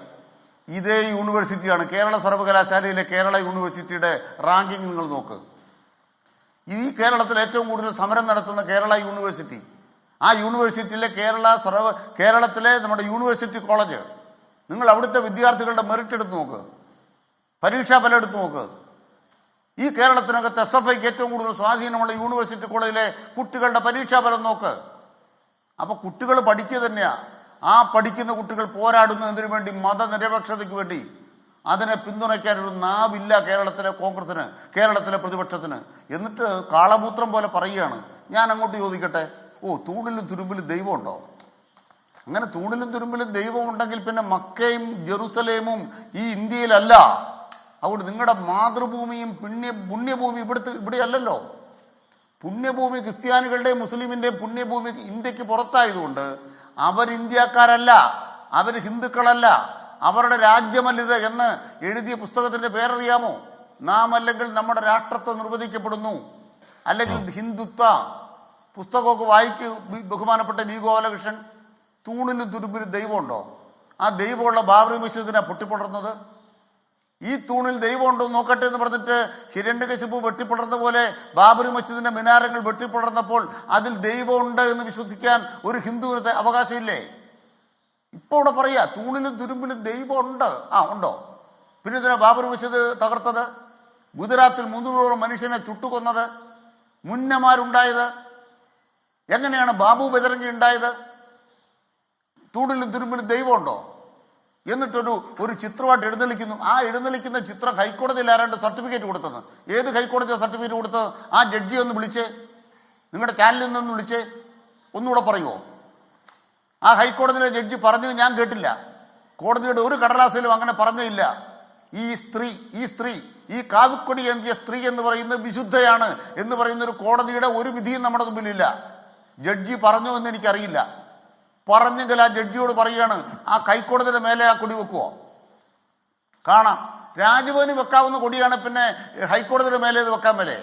ഇതേ യൂണിവേഴ്സിറ്റിയാണ്, കേരള സർവകലാശാലയിലെ കേരള യൂണിവേഴ്സിറ്റിയുടെ റാങ്കിങ് നിങ്ങൾ നോക്ക്. ഈ കേരളത്തിൽ ഏറ്റവും കൂടുതൽ സമരം നടത്തുന്ന കേരള യൂണിവേഴ്സിറ്റി, ആ യൂണിവേഴ്സിറ്റിയിലെ കേരളത്തിലെ നമ്മുടെ യൂണിവേഴ്സിറ്റി കോളേജ്, നിങ്ങൾ അവിടുത്തെ വിദ്യാർത്ഥികളുടെ മെറിറ്റ് എടുത്ത് നോക്ക്, പരീക്ഷാ ഫലം എടുത്ത് നോക്ക്. ഈ കേരളത്തിനകത്ത് SFIക്ക് ഏറ്റവും കൂടുതൽ സ്വാധീനമുള്ള യൂണിവേഴ്സിറ്റി കോളേജിലെ കുട്ടികളുടെ പരീക്ഷാ ഫലം നോക്ക്. അപ്പോൾ കുട്ടികൾ പഠിക്കുക തന്നെയാണ്. ആ പഠിക്കുന്ന കുട്ടികൾ പോരാടുന്നതിന് വേണ്ടി, മതനിരപേക്ഷതയ്ക്ക് വേണ്ടി. അതിനെ പിന്തുണയ്ക്കാനൊരു നാവില്ല കേരളത്തിലെ കോൺഗ്രസിന്, കേരളത്തിലെ പ്രതിപക്ഷത്തിന്. എന്നിട്ട് കാളമൂത്രം പോലെ പറയുകയാണ്. ഞാൻ അങ്ങോട്ട് ചോദിക്കട്ടെ, തൂണിലും തുരുമ്പിലും ദൈവമുണ്ടോ? അങ്ങനെ തൂണിലും തുരുമ്പിലും ദൈവം ഉണ്ടെങ്കിൽ പിന്നെ മക്കയും ജെറുസലേമും ഈ ഇന്ത്യയിലല്ല. അതുകൊണ്ട് നിങ്ങളുടെ മാതൃഭൂമിയും പുണ്യഭൂമി ഇവിടെയല്ലല്ലോ. പുണ്യഭൂമി ക്രിസ്ത്യാനികളുടെയും മുസ്ലിമിൻ്റെയും പുണ്യഭൂമി ഇന്ത്യക്ക് പുറത്തായതുകൊണ്ട് അവർ ഇന്ത്യക്കാരല്ല, അവർ ഹിന്ദുക്കളല്ല, അവരുടെ രാജ്യമല്ലിത് എന്ന് എഴുതിയ പുസ്തകത്തിൻ്റെ പേരറിയാമോ? നാം അല്ലെങ്കിൽ നമ്മുടെ രാഷ്ട്രത്വം നിർവചിക്കപ്പെടുന്നു, അല്ലെങ്കിൽ ഹിന്ദുത്വ പുസ്തകമൊക്കെ ബഹുമാനപ്പെട്ട വി ഗോപാലകൃഷ്ണൻ. തൂണിലും തുരുമ്പിലും ദൈവമുണ്ടോ? ആ ദൈവമുള്ള ബാബറി മസ്ജിദിനെ പൊട്ടിപ്പടർന്നത്. ഈ തൂണിൽ ദൈവമുണ്ടോ നോക്കട്ടെ എന്ന് പറഞ്ഞിട്ട് ഹിരണ്യകശിപു വെട്ടിപ്പടർന്ന പോലെ ബാബറി മസ്ജിദിന്റെ മിനാരങ്ങൾ വെട്ടിപ്പടർന്നപ്പോൾ അതിൽ ദൈവമുണ്ട് എന്ന് വിശ്വസിക്കാൻ ഒരു ഹിന്ദുവിന് അവകാശമില്ലേ? ഇപ്പോൾ ഇവിടെ പറയാ തൂണിലും തുരുമ്പിലും ദൈവമുണ്ട്. ഉണ്ടോ? പിന്നെ ഇതിനെ ബാബറി മസ്ജിദ് തകർത്തത്, ഗുജറാത്തിൽ 300ഓളം മനുഷ്യനെ ചുട്ടുകൊന്നത്, മുന്നമാരുണ്ടായത്, എങ്ങനെയാണ് ബാബു ബജരംഗി ഉണ്ടായത്? തൂണിലും തുരുമ്പിലും ദൈവമുണ്ടോ? എന്നിട്ടൊരു ചിത്രമായിട്ട് എഴുന്നള്ളിക്കുന്നു. ആ എഴുന്നള്ളിക്കുന്ന ചിത്രം ഹൈക്കോടതിയിൽ ആരാണ്ട് സർട്ടിഫിക്കറ്റ് കൊടുത്തത്. ഏത് ഹൈക്കോടതിയാണ് സർട്ടിഫിക്കറ്റ് കൊടുത്തത്? ആ ജഡ്ജിയെ ഒന്ന് വിളിച്ചേ, നിങ്ങളുടെ ചാനലിൽ നിന്നൊന്ന് വിളിച്ചേ, ഒന്നുകൂടെ പറയുമോ? ആ ഹൈക്കോടതിയിലെ ജഡ്ജി പറഞ്ഞു, ഞാൻ കേട്ടില്ല. കോടതിയുടെ ഒരു കടലാസിലും അങ്ങനെ പറഞ്ഞില്ല. ഈ സ്ത്രീ ഈ കാവിക്കൊടി എന്തിയ സ്ത്രീ എന്ന് പറയുന്നത് വിശുദ്ധയാണ് എന്ന് പറയുന്ന ഒരു കോടതിയുടെ ഒരു വിധിയും നമ്മുടെ മുമ്പിലില്ല. ജഡ്ജി പറഞ്ഞു എന്ന് എനിക്കറിയില്ല. പറഞ്ഞെങ്കിൽ ആ ജഡ്ജിയോട് പറയുകയാണ്, ആ ഹൈക്കോടതിയുടെ മേലെ ആ കൊടി വെക്കുവോ? കാണാം. രാജ്ഭവന് വെക്കാവുന്ന കൊടിയാണ്, പിന്നെ ഹൈക്കോടതിയുടെ മേലെ ഇത് വെക്കാൻ മേലെ?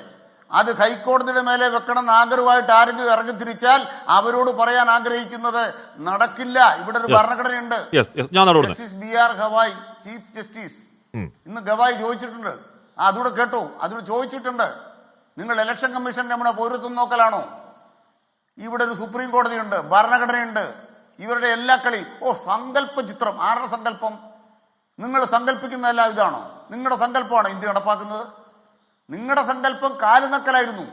അത് ഹൈക്കോടതിയുടെ മേലെ വെക്കണം എന്ന് ആഗ്രഹമായിട്ട് ആരെങ്കിലും ഇറങ്ങിത്തിരിച്ചാൽ അവരോട് പറയാൻ ആഗ്രഹിക്കുന്നത് നടക്കില്ല. ഇവിടെ ഒരു ഭരണഘടനയുണ്ട്. Justice BR Gavai, chief justice, ഇന്ന് ഗവായ് ചോദിച്ചിട്ടുണ്ട്. അതുകൂടെ കേട്ടോ, അതിലൂടെ ചോദിച്ചിട്ടുണ്ട്, നിങ്ങൾ ഇലക്ഷൻ കമ്മീഷൻ നമ്മുടെ പൗരത്വം നോക്കലാണോ? ഇവിടെ ഒരു സുപ്രീം കോടതിയുണ്ട്, ഭരണഘടനയുണ്ട്. ഇവരുടെ എല്ലാ കളി സങ്കല്പ ചിത്രം. ആരുടെ സങ്കല്പം? നിങ്ങൾ സങ്കല്പിക്കുന്നതല്ല. ഇതാണോ നിങ്ങളുടെ സങ്കല്പമാണ് ഇന്ത്യ നടപ്പാക്കുന്നത്? നിങ്ങളുടെ സങ്കല്പം കാല് നക്കലായിരുന്നു.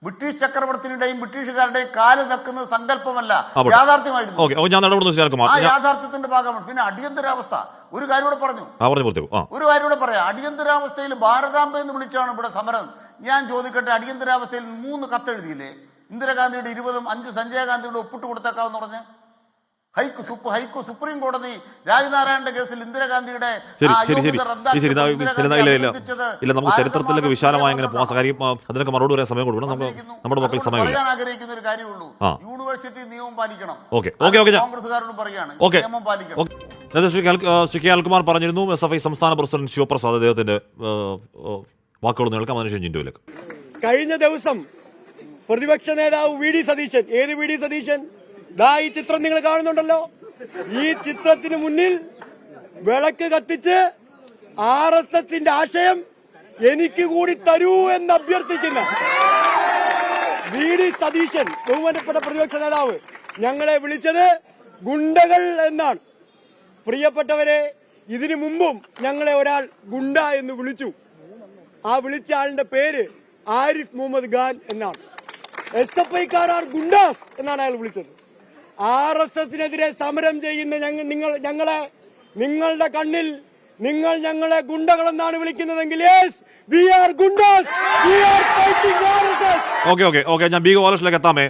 ബ്രിട്ടീഷ് ചക്രവർത്തിയുടെയും ബ്രിട്ടീഷുകാരുടെയും കാല് നക്കുന്നത് സങ്കല്പമല്ല, യാഥാർത്ഥ്യമായിരുന്നു. ആ യാഥാർത്ഥ്യത്തിന്റെ ഭാഗമാണ്. പിന്നെ അടിയന്തരാവസ്ഥ, ഒരു കാര്യം കൂടെ പറഞ്ഞു, ഒരു കാര്യം കൂടെ പറയാം. അടിയന്തരാവസ്ഥയിൽ ഭാരതാംബ എന്ന് വിളിച്ചാണ് ഇവിടെ സമരം. ഞാൻ ചോദിക്കട്ടെ, അടിയന്തരാവസ്ഥയിൽ 3 കത്തെഴുതിയില്ലേ? ഇന്ദിരാഗാന്ധിയുടെ 20-ഉം 5 സഞ്ജയ് ഗാന്ധിയുടെ ഒപ്പിട്ട് കൊടുത്തേക്കാവെന്ന് പറഞ്ഞ് സുപ്രീം കോടതി രാജനാരായണന്റെ കേസിൽ ഇന്ദിരാഗാന്ധിയുടെ നമുക്ക് ചരിത്രത്തിലേക്ക് വിശാലമായി അങ്ങനെ പോകാൻ കാര്യം, അതിനൊക്കെ മറുപടി പറയാൻ സമയം കൊടുക്കണം. നമ്മുടെ മക്കൾ സമയം പറയാൻ ആഗ്രഹിക്കുന്ന ഒരു കാര്യമുള്ളൂ, യൂണിവേഴ്സിറ്റി നിയമം പാലിക്കണം. കോൺഗ്രസ്സുകാരോട് പറയാണ്, നിയമം പാലിക്കണം. ശ്രീ കെ അൽകുമാർ പറഞ്ഞിരുന്നു. SFI സംസ്ഥാന പ്രസിഡന്റ് ശിവപ്രസാദ്, അദ്ദേഹത്തിന്റെ വാക്കുകൾ കേൾക്കാം. അതിനുശേഷം ജിൻഡോയിലേക്ക്. കഴിഞ്ഞ ദിവസം പ്രതിപക്ഷ നേതാവ് VD സതീശൻ, ഏത് VD സതീശൻ? ഈ ചിത്രം നിങ്ങൾ കാണുന്നുണ്ടല്ലോ. ഈ ചിത്രത്തിന് മുന്നിൽ വിളക്ക് കത്തിച്ച് RSSന്റെ ആശയം എനിക്ക് കൂടി തരൂ എന്ന് അഭ്യർത്ഥിക്കുന്ന VD സതീശൻ, ബഹുമാനപ്പെട്ട പ്രതിപക്ഷ നേതാവ്, ഞങ്ങളെ വിളിച്ചത് ഗുണ്ടകൾ എന്നാണ്. പ്രിയപ്പെട്ടവരെ, ഇതിനു മുമ്പും ഞങ്ങളെ ഒരാൾ ഗുണ്ട എന്ന് വിളിച്ചു. ആ വിളിച്ച ആളിന്റെ പേര് ആരിഫ് മുഹമ്മദ് ഖാൻ എന്നാണ്. SFIക്കാർ ഗുണ്ടാസ് എന്നാണ് അയാൾ വിളിച്ചത്. RSSനെതിരെ സമരം ചെയ്യുന്ന നിങ്ങളുടെ കണ്ണിൽ നിങ്ങൾ ഞങ്ങളെ ഗുണ്ടകളെന്നാണ് വിളിക്കുന്നതെങ്കിൽ ഞാൻ ബി ഗോപാലകൃഷ്ണനിലേക്ക് എത്താമേ.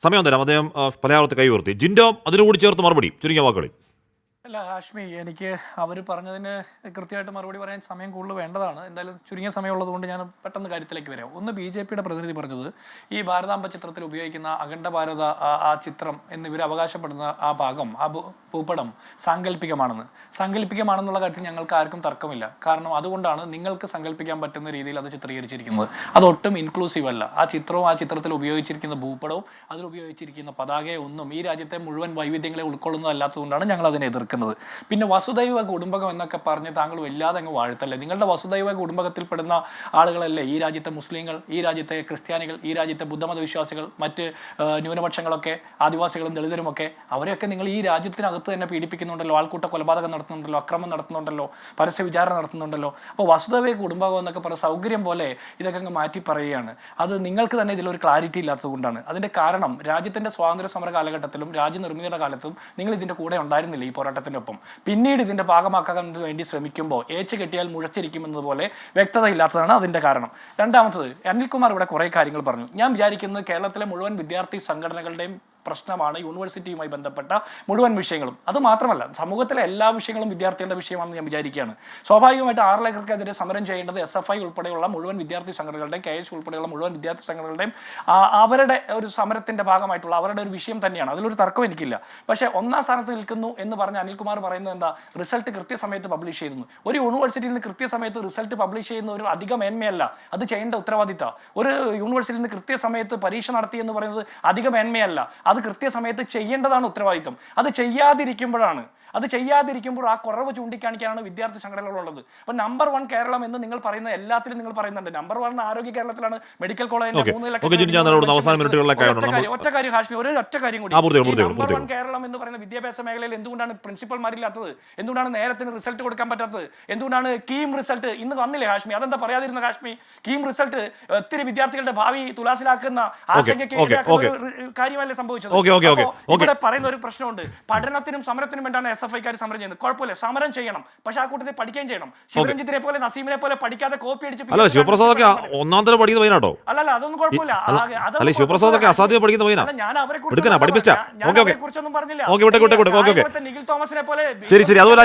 സമയം തരാം. അദ്ദേഹം പലയാളത്ത് കൈ ഉയർത്തി. ജിൻഡോ അതിനുകൂടി ചേർത്ത് മറുപടി ചുരുങ്ങിയ വാക്കുകളിൽ. അല്ല ഹാഷ്മി, എനിക്ക് അവർ പറഞ്ഞതിന് കൃത്യമായിട്ട് മറുപടി പറയാൻ സമയം കൂടുതൽ വേണ്ടതാണ്. എന്തായാലും ചുരുങ്ങിയ സമയമുള്ളത് കൊണ്ട് ഞാൻ പെട്ടെന്ന് കാര്യത്തിലേക്ക് വരാം. ഒന്ന്, BJP പ്രതിനിധി പറഞ്ഞത് ഈ ഭാരതാംബ ചിത്രത്തിൽ ഉപയോഗിക്കുന്ന അഖണ്ഡ ഭാരത ആ ചിത്രം എന്നിവർ അവകാശപ്പെടുന്ന ആ ഭാഗം, ആ ഭൂപടം സാങ്കല്പികമാണെന്ന്. സാങ്കല്പികമാണെന്നുള്ള കാര്യത്തിൽ ഞങ്ങൾക്ക് ആർക്കും തർക്കമില്ല. കാരണം അതുകൊണ്ടാണ് നിങ്ങൾക്ക് സങ്കല്പിക്കാൻ പറ്റുന്ന രീതിയിൽ അത് ചിത്രീകരിച്ചിരിക്കുന്നത്. അതൊട്ടും ഇൻക്ലൂസീവ് അല്ല. ആ ചിത്രവും ആ ചിത്രത്തിൽ ഉപയോഗിച്ചിരിക്കുന്ന ഭൂപടവും അതിൽ ഉപയോഗിച്ചിരിക്കുന്ന പതാകയെ ഒന്നും ഈ രാജ്യത്തെ മുഴുവൻ വൈവിധ്യങ്ങളെ ഉൾക്കൊള്ളുന്നതല്ലാത്തതുകൊണ്ടാണ് ഞങ്ങൾ അതിനെ എതിർക്കുന്നത്. പിന്നെ വസുദൈവ കുടുംബകം എന്നൊക്കെ പറഞ്ഞ് താങ്കൾ വല്ലാതെ അങ്ങ് വാഴ്ത്തല്ലേ. നിങ്ങളുടെ വസുദൈവ കുടുംബകത്തിൽപ്പെടുന്ന ആളുകളല്ലേ ഈ രാജ്യത്തെ മുസ്ലിങ്ങൾ, ഈ രാജ്യത്തെ ക്രിസ്ത്യാനികൾ, ഈ രാജ്യത്തെ ബുദ്ധമത വിശ്വാസികൾ, മറ്റ് ന്യൂനപക്ഷങ്ങളൊക്കെ, ആദിവാസികളും ദളിതരുമൊക്കെ. അവരെയൊക്കെ നിങ്ങൾ ഈ രാജ്യത്തിനകത്ത് തന്നെ പീഡിപ്പിക്കുന്നുണ്ടല്ലോ, ആൾക്കൂട്ട കൊലപാതകം നടത്തുന്നുണ്ടല്ലോ, അക്രമം നടത്തുന്നുണ്ടല്ലോ, പരസ്യ വിചാരണ നടത്തുന്നുണ്ടല്ലോ. അപ്പോൾ വസുദൈവ കുടുംബകം എന്നൊക്കെ പറഞ്ഞ സൗകര്യം പോലെ ഇതൊക്കെ അങ്ങ് മാറ്റി പറയുകയാണ്. അത് നിങ്ങൾക്ക് തന്നെ ഇതിലൊരു ക്ലാരിറ്റി ഇല്ലാത്തതുകൊണ്ടാണ്. അതിൻ്റെ കാരണം രാജ്യത്തിൻ്റെ സ്വാതന്ത്ര്യ സമര കാലഘട്ടത്തിലും രാജ്യനിർമ്മിതിയുടെ കാലത്തും നിങ്ങൾ ഇതിൻ്റെ കൂടെ ഉണ്ടായിരുന്നില്ല, ഈ പോരാട്ടത്തിനൊപ്പം. പിന്നീട് ഇതിന്റെ ഭാഗമാക്കാൻ വേണ്ടി ശ്രമിക്കുമ്പോൾ ഏച്ച് കെട്ടിയാൽ മുഴച്ചിരിക്കുമെന്നതുപോലെ വ്യക്തതയില്ലാത്തതാണ് അതിന്റെ കാരണം. രണ്ടാമത്തത്, അനിൽകുമാർ ഇവിടെ കുറെ കാര്യങ്ങൾ പറഞ്ഞു. ഞാൻ വിചാരിക്കുന്നത് കേരളത്തിലെ മുഴുവൻ വിദ്യാർത്ഥി സംഘടനകളുടെയും പ്രശ്നമാണ് യൂണിവേഴ്സിറ്റിയുമായി ബന്ധപ്പെട്ട മുഴുവൻ വിഷയങ്ങളും. അതുമാത്രമല്ല, സമൂഹത്തിലെ എല്ലാ വിഷയങ്ങളും വിദ്യാർത്ഥികളുടെ വിഷയമാണെന്ന് ഞാൻ വിചാരിക്കുകയാണ്. സ്വാഭാവികമായിട്ട് 6 ലക്ഷക്കെതിരെ സമരം ചെയ്യേണ്ടത് SFI ഉൾപ്പെടെയുള്ള മുഴുവൻ വിദ്യാർത്ഥി സംഘടനകളുടെയും KS ഉൾപ്പെടെയുള്ള മുഴുവൻ വിദ്യാർത്ഥി സംഘടനകളുടെയും അവരുടെ ഒരു സമരത്തിന്റെ ഭാഗമായിട്ടുള്ള അവരുടെ ഒരു വിഷയം തന്നെയാണ്. അതിലൊരു തർക്കം എനിക്കില്ല. പക്ഷേ ഒന്നാം സ്ഥാനത്ത് നിൽക്കുന്നു എന്ന് പറഞ്ഞ അനിൽകുമാർ പറയുന്നത് എന്താ? റിസൾട്ട് കൃത്യസമയത്ത് പബ്ലിഷ് ചെയ്യുന്നു. ഒരു യൂണിവേഴ്സിറ്റിയിൽ നിന്ന് കൃത്യസമയത്ത് റിസൾട്ട് പബ്ലിഷ് ചെയ്യുന്ന ഒരു അധിക മേന്മയല്ല, അത് ചെയ്യേണ്ട ഉത്തരവാദിത്തം. ഒരു യൂണിവേഴ്സിറ്റിയിൽ നിന്ന് കൃത്യസമയത്ത് പരീക്ഷ നടത്തി എന്ന് പറയുന്നത് അധിക മേന്മയല്ല, അത് കൃത്യസമയത്ത് ചെയ്യേണ്ടതാണ് ഉത്തരവാദിത്വം. അത് ചെയ്യാതിരിക്കുമ്പോൾ ആ കുറവ് ചൂണ്ടിക്കാണിക്കാനാണ് വിദ്യാർത്ഥി സംഘടനകളുള്ളത്. അപ്പൊ നമ്പർ 1 കേരളം എന്ന് നിങ്ങൾ പറയുന്ന എല്ലാത്തിലും നിങ്ങൾ പറയുന്നുണ്ട്. നമ്പർ 1 ആരോഗ്യ കേരളത്തിലാണ്. മെഡിക്കൽ കോളേജിന്റെ 3 ലക്ഷം. ഒറ്റ കാര്യം ഹാഷ്മി, ഒറ്റ കാര്യം കൂടി. നമ്പർ 1 കേരളം എന്ന് പറയുന്ന വിദ്യാഭ്യാസ മേഖലയിൽ എന്തുകൊണ്ടാണ് പ്രിൻസിപ്പൽമാരില്ലാത്തത്? എന്തുകൊണ്ടാണ് നേരത്തിന് റിസൾട്ട് കൊടുക്കാൻ പറ്റാത്തത്? എന്തുകൊണ്ടാണ് കീം റിസൾട്ട് ഇന്ന് വന്നില്ലേ ഹാഷ്മി? അതെന്താ പറയാതിരുന്ന ഹാഷ്മി? കീം റിസൾട്ട് ഒത്തിരി വിദ്യാർത്ഥികളുടെ ഭാവി തുലാസിലാക്കുന്ന ആശങ്കയ്ക്ക് കാര്യമല്ലേ സംഭവിച്ചത്? ഇവിടെ പറയുന്ന ഒരു പ്രശ്നമുണ്ട്. പഠനത്തിനും സമരത്തിനും വേണ്ടിയാണ് SFIക്കാർ സമരം ചെയ്യുന്നത്. കുഴപ്പമില്ല, സമരം ചെയ്യണം, പക്ഷെ ആ കൂട്ടത്തിൽ പഠിക്കുകയും ചെയ്യണം. ശിവരഞ്ജിത്തിനെ പോലെ നസീമിനെ പോലെ പഠിക്കാതെ കോപ്പി അടിച്ച് ശിവപ്രസാദ് ഒന്നാം തരം പഠിക്കുന്ന പയ്യനാട്ടോ. അല്ല അതൊന്നും കുഴപ്പമില്ല. ശിവപ്രസാദ് അസാധ്യം പഠിക്കുന്ന പയ്യനാ. ഞാൻ അവരെ കുറിച്ചൊന്നും പറഞ്ഞില്ല. നിഖിൽ തോമസിനെ പോലെ ശരി അതുപോലെ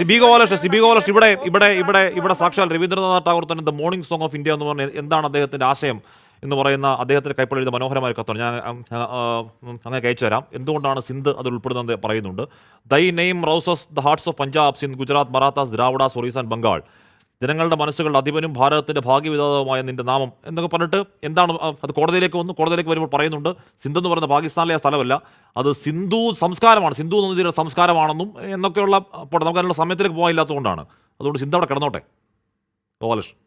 സിബി ഗോപാലകൃഷ്ണൻ ഇവിടെ സാക്ഷാൽ രവീന്ദ്രനാഥ് ടാഗോർ തന്നെ മോർണിംഗ് സോങ് ഓഫ് ഇന്ത്യ എന്ന് പറഞ്ഞ എന്താണ് അദ്ദേഹത്തിന്റെ ആശയം എന്ന് പറയുന്ന അദ്ദേഹത്തിന് കൈപ്പള്ളി എഴുതിയ മനോഹരമായ കത്താണ്. ഞാൻ അങ്ങനെ അയച്ചു തരാം. എന്തുകൊണ്ടാണ് സിന്ധ് അതിൽ ഉൾപ്പെടുന്നത് പറയുന്നുണ്ട്. Thy name rouses the hearts of Punjab, Sindh, Gujarat, Marathas, Dravidas, Orissa and Bengal. ജനങ്ങളുടെ മനസ്സുകളുടെ അധിപനും ഭാരതത്തിന്റെ ഭാഗ്യവിധാതവുമായ നിന്റെ നാമം എന്നൊക്കെ പറഞ്ഞിട്ട് എന്താണ് അത് കോടതിയിലേക്ക് വരുമ്പോൾ പറയുന്നുണ്ട് സിന്ധ് എന്ന് പറയുന്ന പാകിസ്ഥാനിലെ സ്ഥലമല്ല, അത് സിന്ധു സംസ്കാരമാണ്, സിന്ധു നദിയുടെ സംസ്കാരമാണെന്നും എന്നൊക്കെയുള്ള പോട്ടെ, നമുക്ക് അതിനുള്ള സമയത്തിലേക്ക് പോകാനില്ലാത്തതുകൊണ്ടാണ്. അതുകൊണ്ട് സിന്ധു അവിടെ കിടന്നോട്ടെ. ഗോപാലകൃഷ്ണൻ,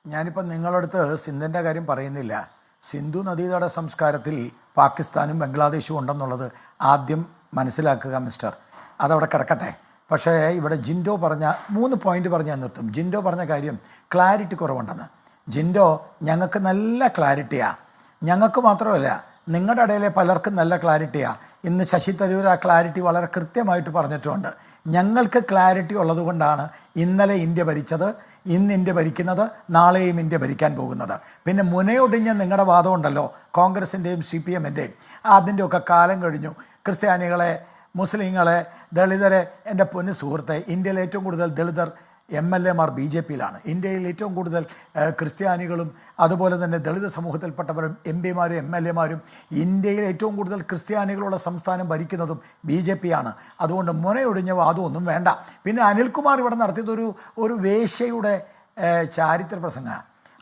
ഞാനിപ്പോൾ നിങ്ങളടുത്ത് സിന്ധിൻ്റെ കാര്യം പറയുന്നില്ല. സിന്ധു നദീതട സംസ്കാരത്തിൽ പാകിസ്ഥാനും ബംഗ്ലാദേശും ഉണ്ടെന്നുള്ളത് ആദ്യം മനസ്സിലാക്കുക മിസ്റ്റർ. അതവിടെ കിടക്കട്ടെ. പക്ഷേ ഇവിടെ ജിൻഡോ പറഞ്ഞ 3 പോയിന്റ് പറഞ്ഞ് ഞാൻ നിർത്തും. ജിൻഡോ പറഞ്ഞ കാര്യം ക്ലാരിറ്റി കുറവുണ്ടെന്ന്. ജിൻഡോ, ഞങ്ങൾക്ക് നല്ല ക്ലാരിറ്റിയാണ്. ഞങ്ങൾക്ക് മാത്രമല്ല, നിങ്ങളുടെ ഇടയിലെ പലർക്കും നല്ല ക്ലാരിറ്റിയാണ്. ഇന്ന് ശശി തരൂർ ആ ക്ലാരിറ്റി വളരെ കൃത്യമായിട്ട് പറഞ്ഞിട്ടുണ്ട്. ഞങ്ങൾക്ക് ക്ലാരിറ്റി ഉള്ളതുകൊണ്ടാണ് ഇന്നലെ ഇന്ത്യ ഭരിച്ചത്, ഇന്ന് ഇന്ത്യ ഭരിക്കുന്നത്, നാളെയും ഇന്ത്യ ഭരിക്കാൻ പോകുന്നത്. പിന്നെ മുനയൊടിഞ്ഞ നിങ്ങളുടെ വാദമുണ്ടല്ലോ, കോൺഗ്രസിൻ്റെയും CPMൻ്റെയും, അതിൻ്റെയൊക്കെ കാലം കഴിഞ്ഞു. ക്രിസ്ത്യാനികളെ, മുസ്ലിങ്ങളെ, ദളിതരെ, എൻ്റെ പൊന്നു സുഹൃത്തെ, ഇന്ത്യയിൽ ഏറ്റവും കൂടുതൽ ദളിതർ MLAമാർ BJPയിലാണ്. ഇന്ത്യയിൽ ഏറ്റവും കൂടുതൽ ക്രിസ്ത്യാനികളും അതുപോലെ തന്നെ ദളിത് സമൂഹത്തിൽപ്പെട്ടവരും MPമാരും MLAമാരും, ഇന്ത്യയിൽ ഏറ്റവും കൂടുതൽ ക്രിസ്ത്യാനികളുള്ള സംസ്ഥാനം ഭരിക്കുന്നതും BJPയാണ്. അതുകൊണ്ട് മുനയൊടിഞ്ഞ വാദമൊന്നും വേണ്ട. പിന്നെ അനിൽകുമാർ ഇവിടെ നടത്തിയത് ഒരു വേശ്യയുടെ ചാരിത്ര പ്രസംഗം.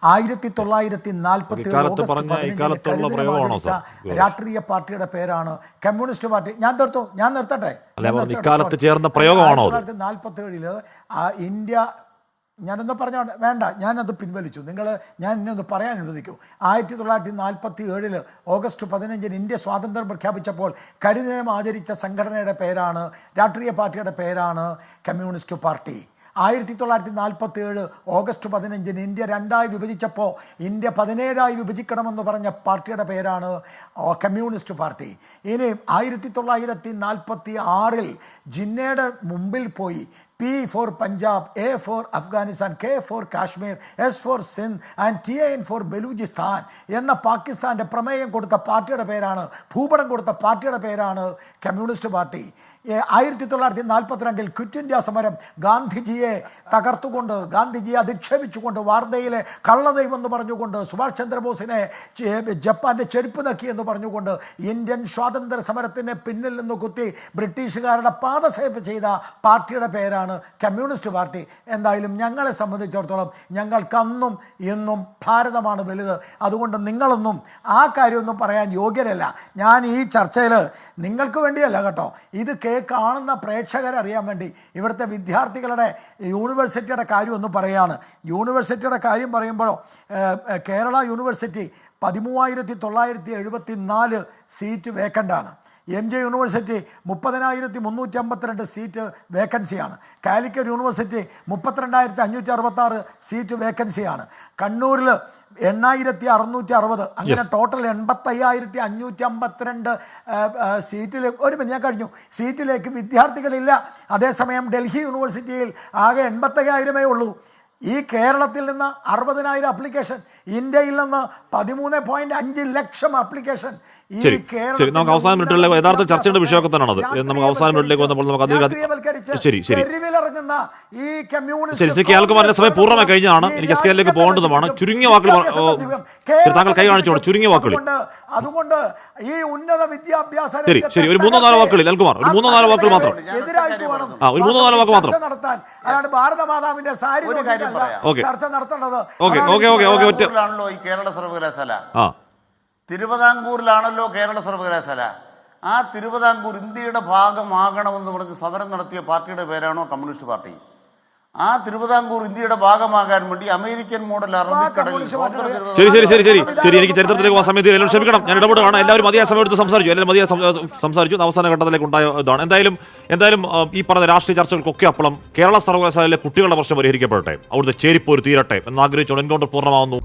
1947 രാഷ്ട്രീയ പാർട്ടിയുടെ പേരാണ് കമ്മ്യൂണിസ്റ്റ് പാർട്ടി. ഞാൻ നിർത്തട്ടെ. 1947 ഇന്ത്യ, ഞാനൊന്ന് പറഞ്ഞ വേണ്ട, ഞാനത് പിൻവലിച്ചു. ഞാൻ എന്നെ ഒന്ന് പറയാൻ അനുവദിക്കൂ. 1947 ഓഗസ്റ്റ് 15 ഇന്ത്യ സ്വാതന്ത്ര്യം പ്രഖ്യാപിച്ചപ്പോൾ കരിദിനം ആചരിച്ച സംഘടനയുടെ പേരാണ്, രാഷ്ട്രീയ പാർട്ടിയുടെ പേരാണ് കമ്മ്യൂണിസ്റ്റ് പാർട്ടി. 1947 ഓഗസ്റ്റ് 15 ഇന്ത്യ 2ആയി വിഭജിച്ചപ്പോൾ ഇന്ത്യ 17ആയി വിഭജിക്കണമെന്ന് പറഞ്ഞ പാർട്ടിയുടെ പേരാണ് കമ്മ്യൂണിസ്റ്റ് പാർട്ടി. ഇനി 1946 ജിന്നയുടെ മുമ്പിൽ പോയി P for Punjab, A for Afghanistan, K for Kashmir, S for Sindh and TIN for Baluchistan എന്ന പാകിസ്ഥാൻ്റെ പ്രമേയം കൊടുത്ത പാർട്ടിയുടെ പേരാണ്, ഭൂപടം കൊടുത്ത പാർട്ടിയുടെ പേരാണ് കമ്മ്യൂണിസ്റ്റ് പാർട്ടി. 1942 ക്വിറ്റ് ഇന്ത്യ സമരം ഗാന്ധിജിയെ തകർത്തുകൊണ്ട്, ഗാന്ധിജിയെ അധിക്ഷേപിച്ചുകൊണ്ട്, വാർധയിലെ കള്ളദൈവം എന്ന് പറഞ്ഞുകൊണ്ട്, സുഭാഷ് ചന്ദ്രബോസിനെ ജപ്പാന്റെ ചെരുപ്പ് നക്കി എന്ന് പറഞ്ഞുകൊണ്ട് ഇന്ത്യൻ സ്വാതന്ത്ര്യ സമരത്തിന് പിന്നിൽ നിന്ന് കുത്തി ബ്രിട്ടീഷുകാരുടെ പാദസേവ ചെയ്ത പാർട്ടിയുടെ പേരാണ് കമ്മ്യൂണിസ്റ്റ് പാർട്ടി. എന്തായാലും ഞങ്ങളെ സംബന്ധിച്ചിടത്തോളം ഞങ്ങൾക്കന്നും ഇന്നും ഭാരതമാണ് വലുത്. അതുകൊണ്ട് നിങ്ങളൊന്നും ആ കാര്യമൊന്നും പറയാൻ യോഗ്യരല്ല. ഞാൻ ഈ ചർച്ചയിൽ നിങ്ങൾക്ക് വേണ്ടിയല്ല കേട്ടോ, ഇത് കാണുന്ന പ്രേക്ഷകരെ അറിയാൻ വേണ്ടി ഇവിടുത്തെ വിദ്യാർത്ഥികളുടെ യൂണിവേഴ്സിറ്റിയുടെ കാര്യം ഒന്ന് പറയുകയാണ്. യൂണിവേഴ്സിറ്റിയുടെ കാര്യം പറയുമ്പോഴോ കേരള യൂണിവേഴ്സിറ്റി 13,974 സീറ്റ് വേക്കൻ്റാണ്. MJ യൂണിവേഴ്സിറ്റി 30,352 സീറ്റ് വേക്കൻസിയാണ്. കാലിക്കറ്റ് യൂണിവേഴ്സിറ്റി 32,566 സീറ്റ് വേക്കൻസിയാണ്. കണ്ണൂരിൽ 8,660, അങ്ങനെ ടോട്ടൽ 85,552 സീറ്റിൽ ഞാൻ കഴിഞ്ഞു സീറ്റിലേക്ക് വിദ്യാർത്ഥികളില്ല. അതേസമയം ഡൽഹി യൂണിവേഴ്സിറ്റിയിൽ ആകെ 85,000 ഉള്ളൂ. ഈ കേരളത്തിൽ നിന്ന് 60,000 അപ്ലിക്കേഷൻ, ഇന്ത്യയിൽ നിന്ന് 13.5 ലക്ഷം അപ്ലിക്കേഷൻ. ശരി, നമുക്ക് അവസാന മിനിറ്റുകളിലെ യഥാർത്ഥ ചർച്ചയുടെ വിഷയമൊക്കെ തന്നെയാണത്. നമുക്ക് അവസാന മിനിറ്റിലേക്ക് വന്നപ്പോൾ നമുക്ക് ശരി ശരി അൽകുമാറിന്റെ സമയം പൂർണ്ണമായി കഴിഞ്ഞാണ്. എനിക്ക് SKLലേക്ക് പോകേണ്ടതുമാണ്. ചുരുങ്ങിയ വാക്കുകൾ താങ്കൾ കൈ കാണിച്ചോണ്ട് ചുരുങ്ങിയ വാക്കുകൾ. അതുകൊണ്ട് ഈ ഉന്നത വിദ്യാഭ്യാസ ശരി ഒരു 3-4 വാക്കുകളിൽ അൽകുമാർ, ഒരു 3-4 വാക്കുകൾ മാത്രം. ഒരു 3-4 വാക്ക് മാത്രം നടത്താൻ. അതാണ് ഭാരതമാതാവിന്റെ സാരി ചർച്ച നടത്തേണ്ടത്. ാണല്ലോ ഈ കേരള സർവകലാശാല, തിരുവിതാംകൂറിലാണല്ലോ കേരള സർവകലാശാല. ആ തിരുവിതാംകൂർ ഇന്ത്യയുടെ ഭാഗമാകണമെന്ന് പറഞ്ഞ് സമരം നടത്തിയ പാർട്ടിയുടെ പേരാണോ കമ്മ്യൂണിസ്റ്റ് പാർട്ടി? ആ തിരുവിതാംകൂർ ഇന്ത്യയുടെ ഭാഗമാകാൻ വേണ്ടി അമേരിക്കൻ മോഡൽ അറബിക്കടലിൽ ശരി എനിക്ക് ചരിത്രത്തിലേക്ക് പോകാൻ സമയത്ത് എല്ലാം ക്ഷമിക്കണം, ഞാൻ ഇടപെടുകയാണ്. എല്ലാവരും മതിയായ സമയത്ത് സംസാരിച്ചു, എല്ലാവരും മതിയായ സംസാരിച്ചു. അവസാന ഘട്ടത്തിലേക്ക് ഉണ്ടായ ഇതാണ്. എന്തായാലും ഈ പറഞ്ഞ രാഷ്ട്രീയ ചർച്ചകൾക്കൊക്കെ അപ്പുറം കേരള സർവകലാശാലയിലെ കുട്ടികളുടെ പ്രശ്നം പരിഹരിക്കപ്പെടട്ടെ, അവിടുത്തെ ചേരിപ്പോര് തീരട്ടെ എന്ന് ആഗ്രഹിച്ചുകൊണ്ട് എൻകൗണ്ടർ പൂർണ്ണമാവുന്നു.